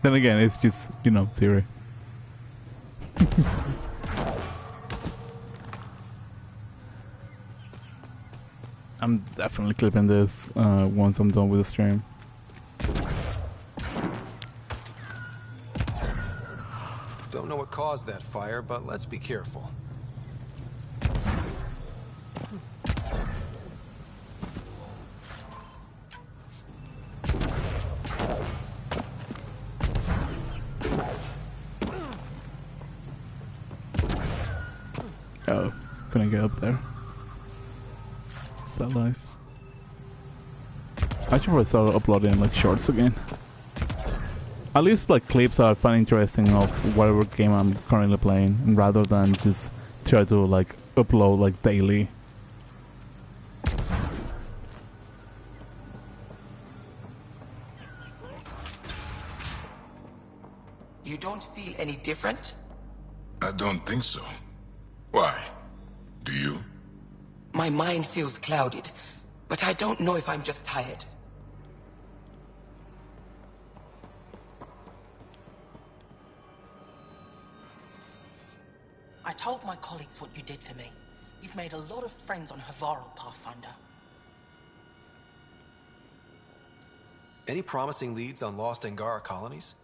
Then again, it's just, theory. I'm definitely clipping this once I'm done with the stream. Don't know what caused that fire, but let's be careful. Oh, can I get up there? Is that live? I should probably start uploading like shorts again. At least like clips I find interesting of whatever game I'm currently playing, rather than just try to like upload like daily. You don't feel any different? I don't think so. Why? Do you? My mind feels clouded, but I don't know if I'm just tired. I told my colleagues what you did for me. You've made a lot of friends on Havarl, Pathfinder. Any promising leads on lost Angara colonies?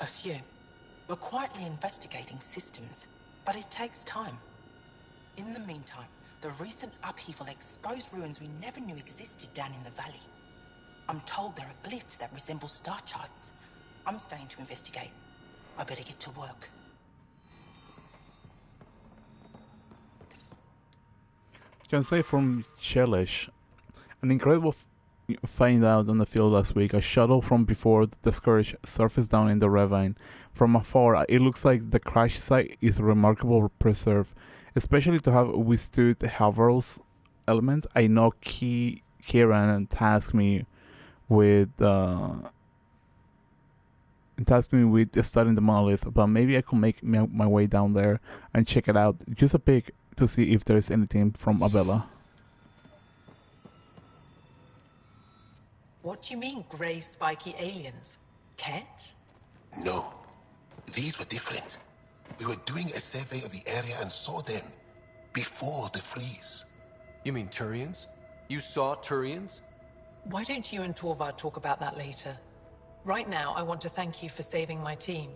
A few. We're quietly investigating systems, but it takes time. In the meantime, the recent upheaval exposed ruins we never knew existed down in the valley. I'm told there are glyphs that resemble star charts. I'm staying to investigate. I better get to work. Can say from Chelish, an incredible find out on the field last week. A shuttle from before the Scourge surfaced down in the ravine. From afar, it looks like the crash site is remarkably preserved, especially to have withstood Havarl's elements. I know Kieran tasked me with studying the monolith, but maybe I could make my way down there and check it out. Just a peek to see if there's anything from Abella. What do you mean, grey spiky aliens? Cat? No. These were different. We were doing a survey of the area and saw them before the freeze. You mean Turians? You saw Turians? Why don't you and Torvar talk about that later? Right now, I want to thank you for saving my team.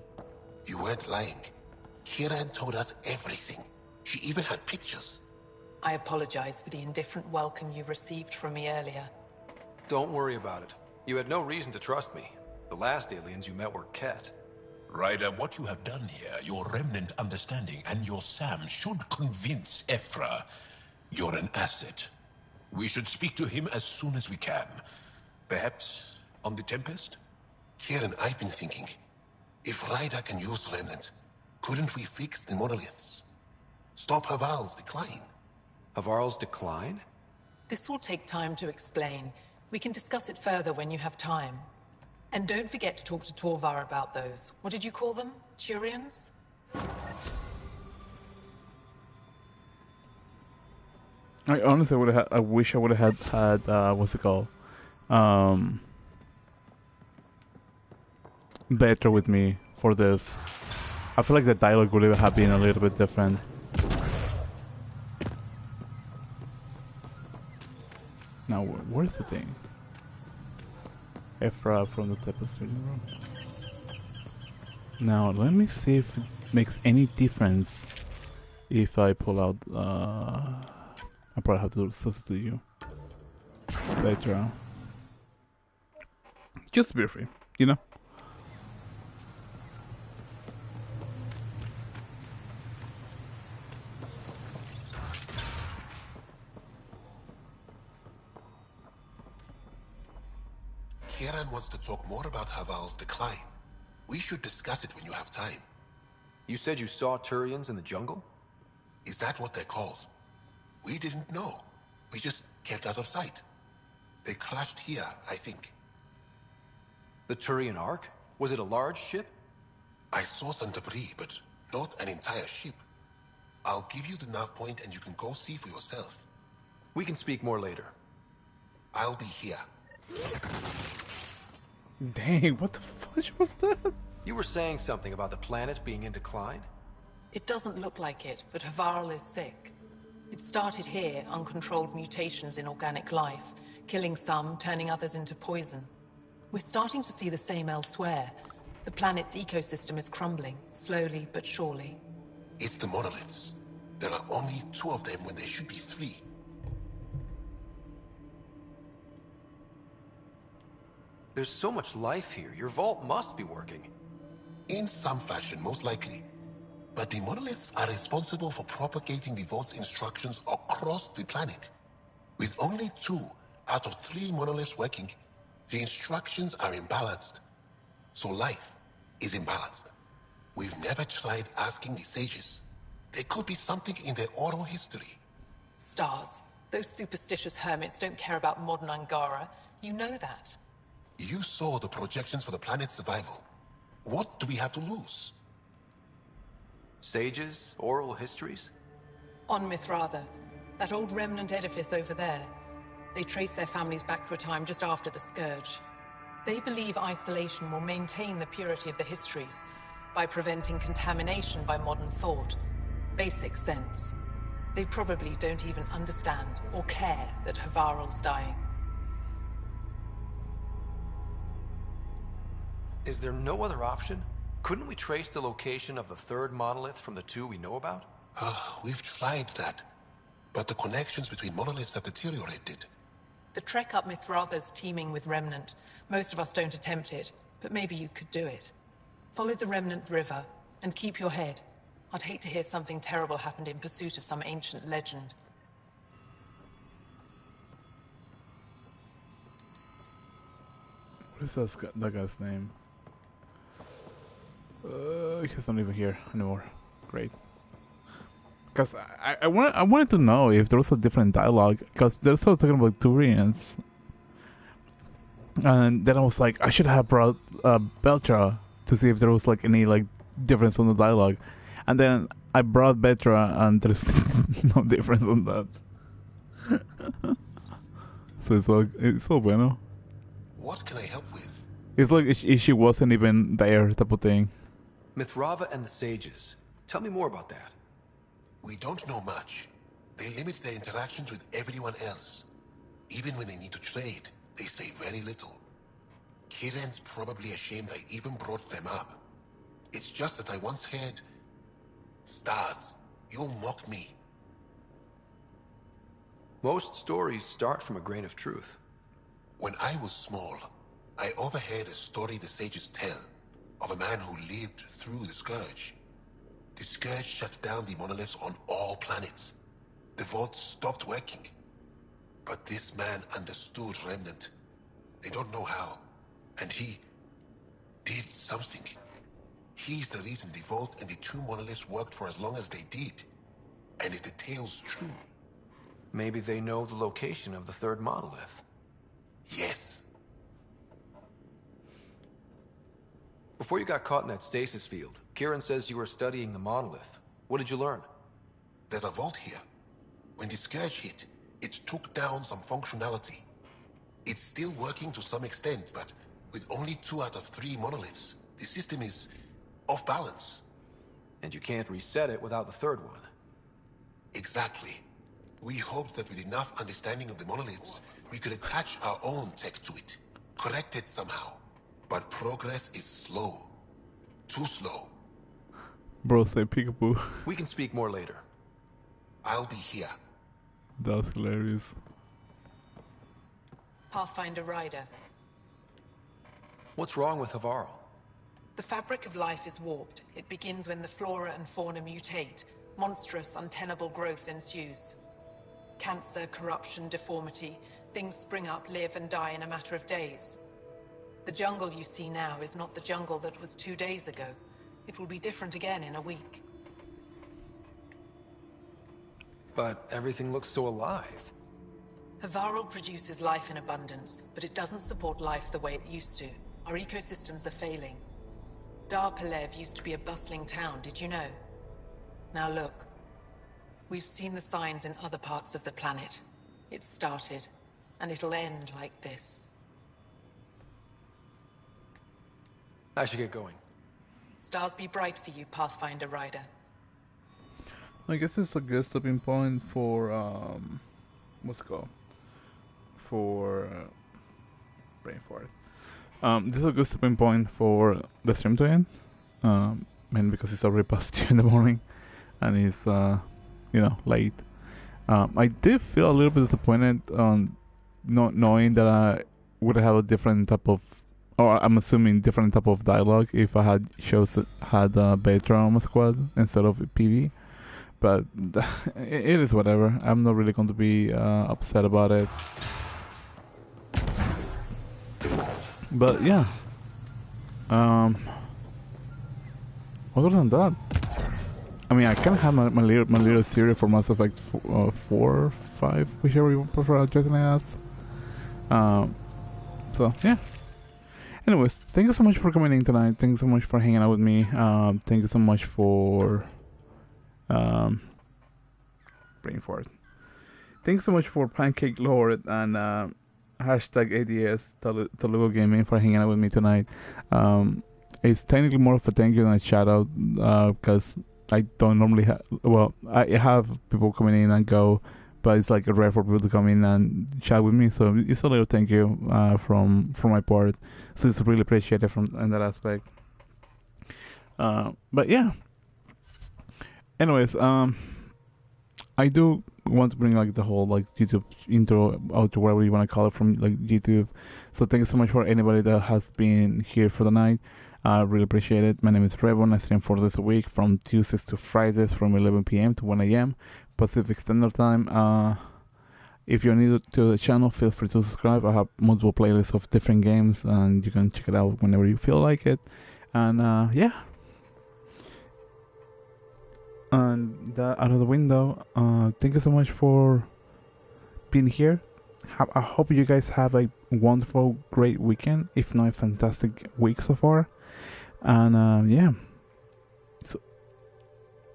You weren't lying. Kieran told us everything. She even had pictures. I apologize for the indifferent welcome you received from me earlier. Don't worry about it. You had no reason to trust me. The last aliens you met were Ket. Ryder, what you have done here, your remnant understanding and your Sam should convince Ephra you're an asset. We should speak to him as soon as we can. Perhaps on the Tempest? Kieran, I've been thinking. If Ryder can use remnant, couldn't we fix the monoliths? Stop Havarl's decline. Havarl's decline? This will take time to explain. We can discuss it further when you have time. And don't forget to talk to Torvar about those. What did you call them? Turians? I honestly would have. I wish I would have had. What's it called? Better with me for this. I feel like the dialogue would have been a little bit different. Now, where's the thing? Ephra from the Tempest reading room. Now, let me see if it makes any difference if I pull out. I probably have to substitute you later on. Just briefly, you know. Kieran wants to talk more about Havarl's decline. We should discuss it when you have time. You said you saw Turians in the jungle? Is that what they're called? We didn't know. We just kept out of sight. They crashed here, I think. The Turian Ark? Was it a large ship? I saw some debris, but not an entire ship. I'll give you the nav point and you can go see for yourself. We can speak more later. I'll be here. Dang, what the fudge was that? You were saying something about the planet being in decline? It doesn't look like it, but Havarl is sick. It started here, uncontrolled mutations in organic life, killing some, turning others into poison. We're starting to see the same elsewhere. The planet's ecosystem is crumbling, slowly but surely. It's the monoliths. There are only 2 of them when there should be 3. There's so much life here. Your vault must be working. In some fashion, most likely. But the monoliths are responsible for propagating the vault's instructions across the planet. With only 2 out of 3 monoliths working, the instructions are imbalanced. So life is imbalanced. We've never tried asking the sages. There could be something in their oral history. Stars. Those superstitious hermits don't care about modern Angara. You know that. You saw the projections for the planet's survival. What do we have to lose? Sages? Oral histories? On Mithratha, that old remnant edifice over there. They trace their families back to a time just after the Scourge. They believe isolation will maintain the purity of the histories by preventing contamination by modern thought. Basic sense. They probably don't even understand or care that Havarl's dying. Is there no other option? Couldn't we trace the location of the third monolith from the two we know about? We've tried that, but the connections between monoliths have deteriorated. The trek up Mithratha's teeming with Remnant. Most of us don't attempt it, but maybe you could do it. Follow the Remnant River, and keep your head. I'd hate to hear something terrible happened in pursuit of some ancient legend. What is that guy's name? He's not even here anymore. Great. Because I wanted to know if there was a different dialogue, because they're still talking about Turians. And then I was like, I should have brought Beltra to see if there was like any like difference on the dialogue. And then I brought Beltra and there's no difference on that. So it's like, it's so bueno. What can I help with? It's like if she wasn't even there type of thing. Mithrava and the Sages. Tell me more about that. We don't know much. They limit their interactions with everyone else. Even when they need to trade, they say very little. Kiran's probably ashamed I even brought them up. It's just that I once heard... Stars, you'll mock me. Most stories start from a grain of truth. When I was small, I overheard a story the sages tell of a man who lived through the Scourge. The Scourge shut down the monoliths on all planets. The vaults stopped working. But this man understood Remnant. They don't know how. And he did something. He's the reason the vault and the two monoliths worked for as long as they did. And if the tale's true... Maybe they know the location of the third monolith. Yes. Before you got caught in that stasis field, Kiran says you were studying the monolith. What did you learn? There's a vault here. When the Scourge hit, it took down some functionality. It's still working to some extent, but with only 2 out of 3 monoliths, the system is off balance. And you can't reset it without the third one. Exactly. We hoped that with enough understanding of the monoliths, we could attach our own tech to it, correct it somehow. But progress is slow. Too slow. Bro, say peekaboo. We can speak more later. I'll be here. That was hilarious. Pathfinder Rider. What's wrong with Havarl? The fabric of life is warped. It begins when the flora and fauna mutate. Monstrous, untenable growth ensues. Cancer, corruption, deformity. Things spring up, live and die in a matter of days. The jungle you see now is not the jungle that was 2 days ago. It will be different again in a week. But everything looks so alive. Havarl produces life in abundance, but it doesn't support life the way it used to. Our ecosystems are failing. Dar Palev used to be a bustling town, did you know? Now look. We've seen the signs in other parts of the planet. It started, and it'll end like this. I should get going. Stars be bright for you, Pathfinder Rider. I guess it's a good stopping point for what's it called? For brain fart. This is a good stopping point for the stream to end. And because it's already past 2 in the morning, and it's late. I did feel a little bit disappointed on not knowing that I would have a different type of, or I'm assuming different type of dialogue if I had Betra on my squad instead of PV. But it is whatever. I'm not really going to be upset about it. But yeah. Other than that, I mean, I kind of have my little series for Mass Effect 4 or 5, whichever you prefer addressing as. So yeah. Anyways, thank you so much for coming in tonight. Thank you so much for hanging out with me. Thank you so much for brain fart. Thanks so much for Pancake Lord and hashtag ADS Telugu Gaming for hanging out with me tonight. It's technically more of a thank you than a shout out because I don't normally have. Well, I have people coming in and go, but it's like rare for people to come in and chat with me. So it's a little thank you from my part. So it's really appreciated from in that aspect. But yeah. Anyways, I do want to bring like the whole like YouTube intro, outro, whatever you want to call it, from like YouTube. So thank you so much for anybody that has been here for the night. I really appreciate it. My name is Revon. I stream 4 days a week from Tuesdays to Fridays from 11 p.m. to 1 a.m. Pacific Standard Time. If you're new to the channel, feel free to subscribe. I have multiple playlists of different games, and you can check it out whenever you feel like it. And yeah. And that out of the window, thank you so much for being here. I hope you guys have a wonderful, great weekend, if not a fantastic week so far. And yeah, so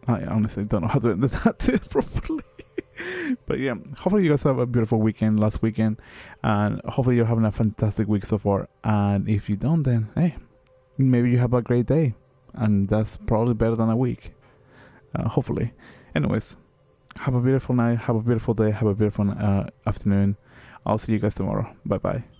I honestly don't know how to end that properly. But yeah, hopefully you guys have a beautiful weekend last weekend, and hopefully you're having a fantastic week so far. And if you don't, then hey, maybe you have a great day, and that's probably better than a week. Hopefully. Anyways, have a beautiful night, have a beautiful day, have a beautiful afternoon. I'll see you guys tomorrow. Bye bye.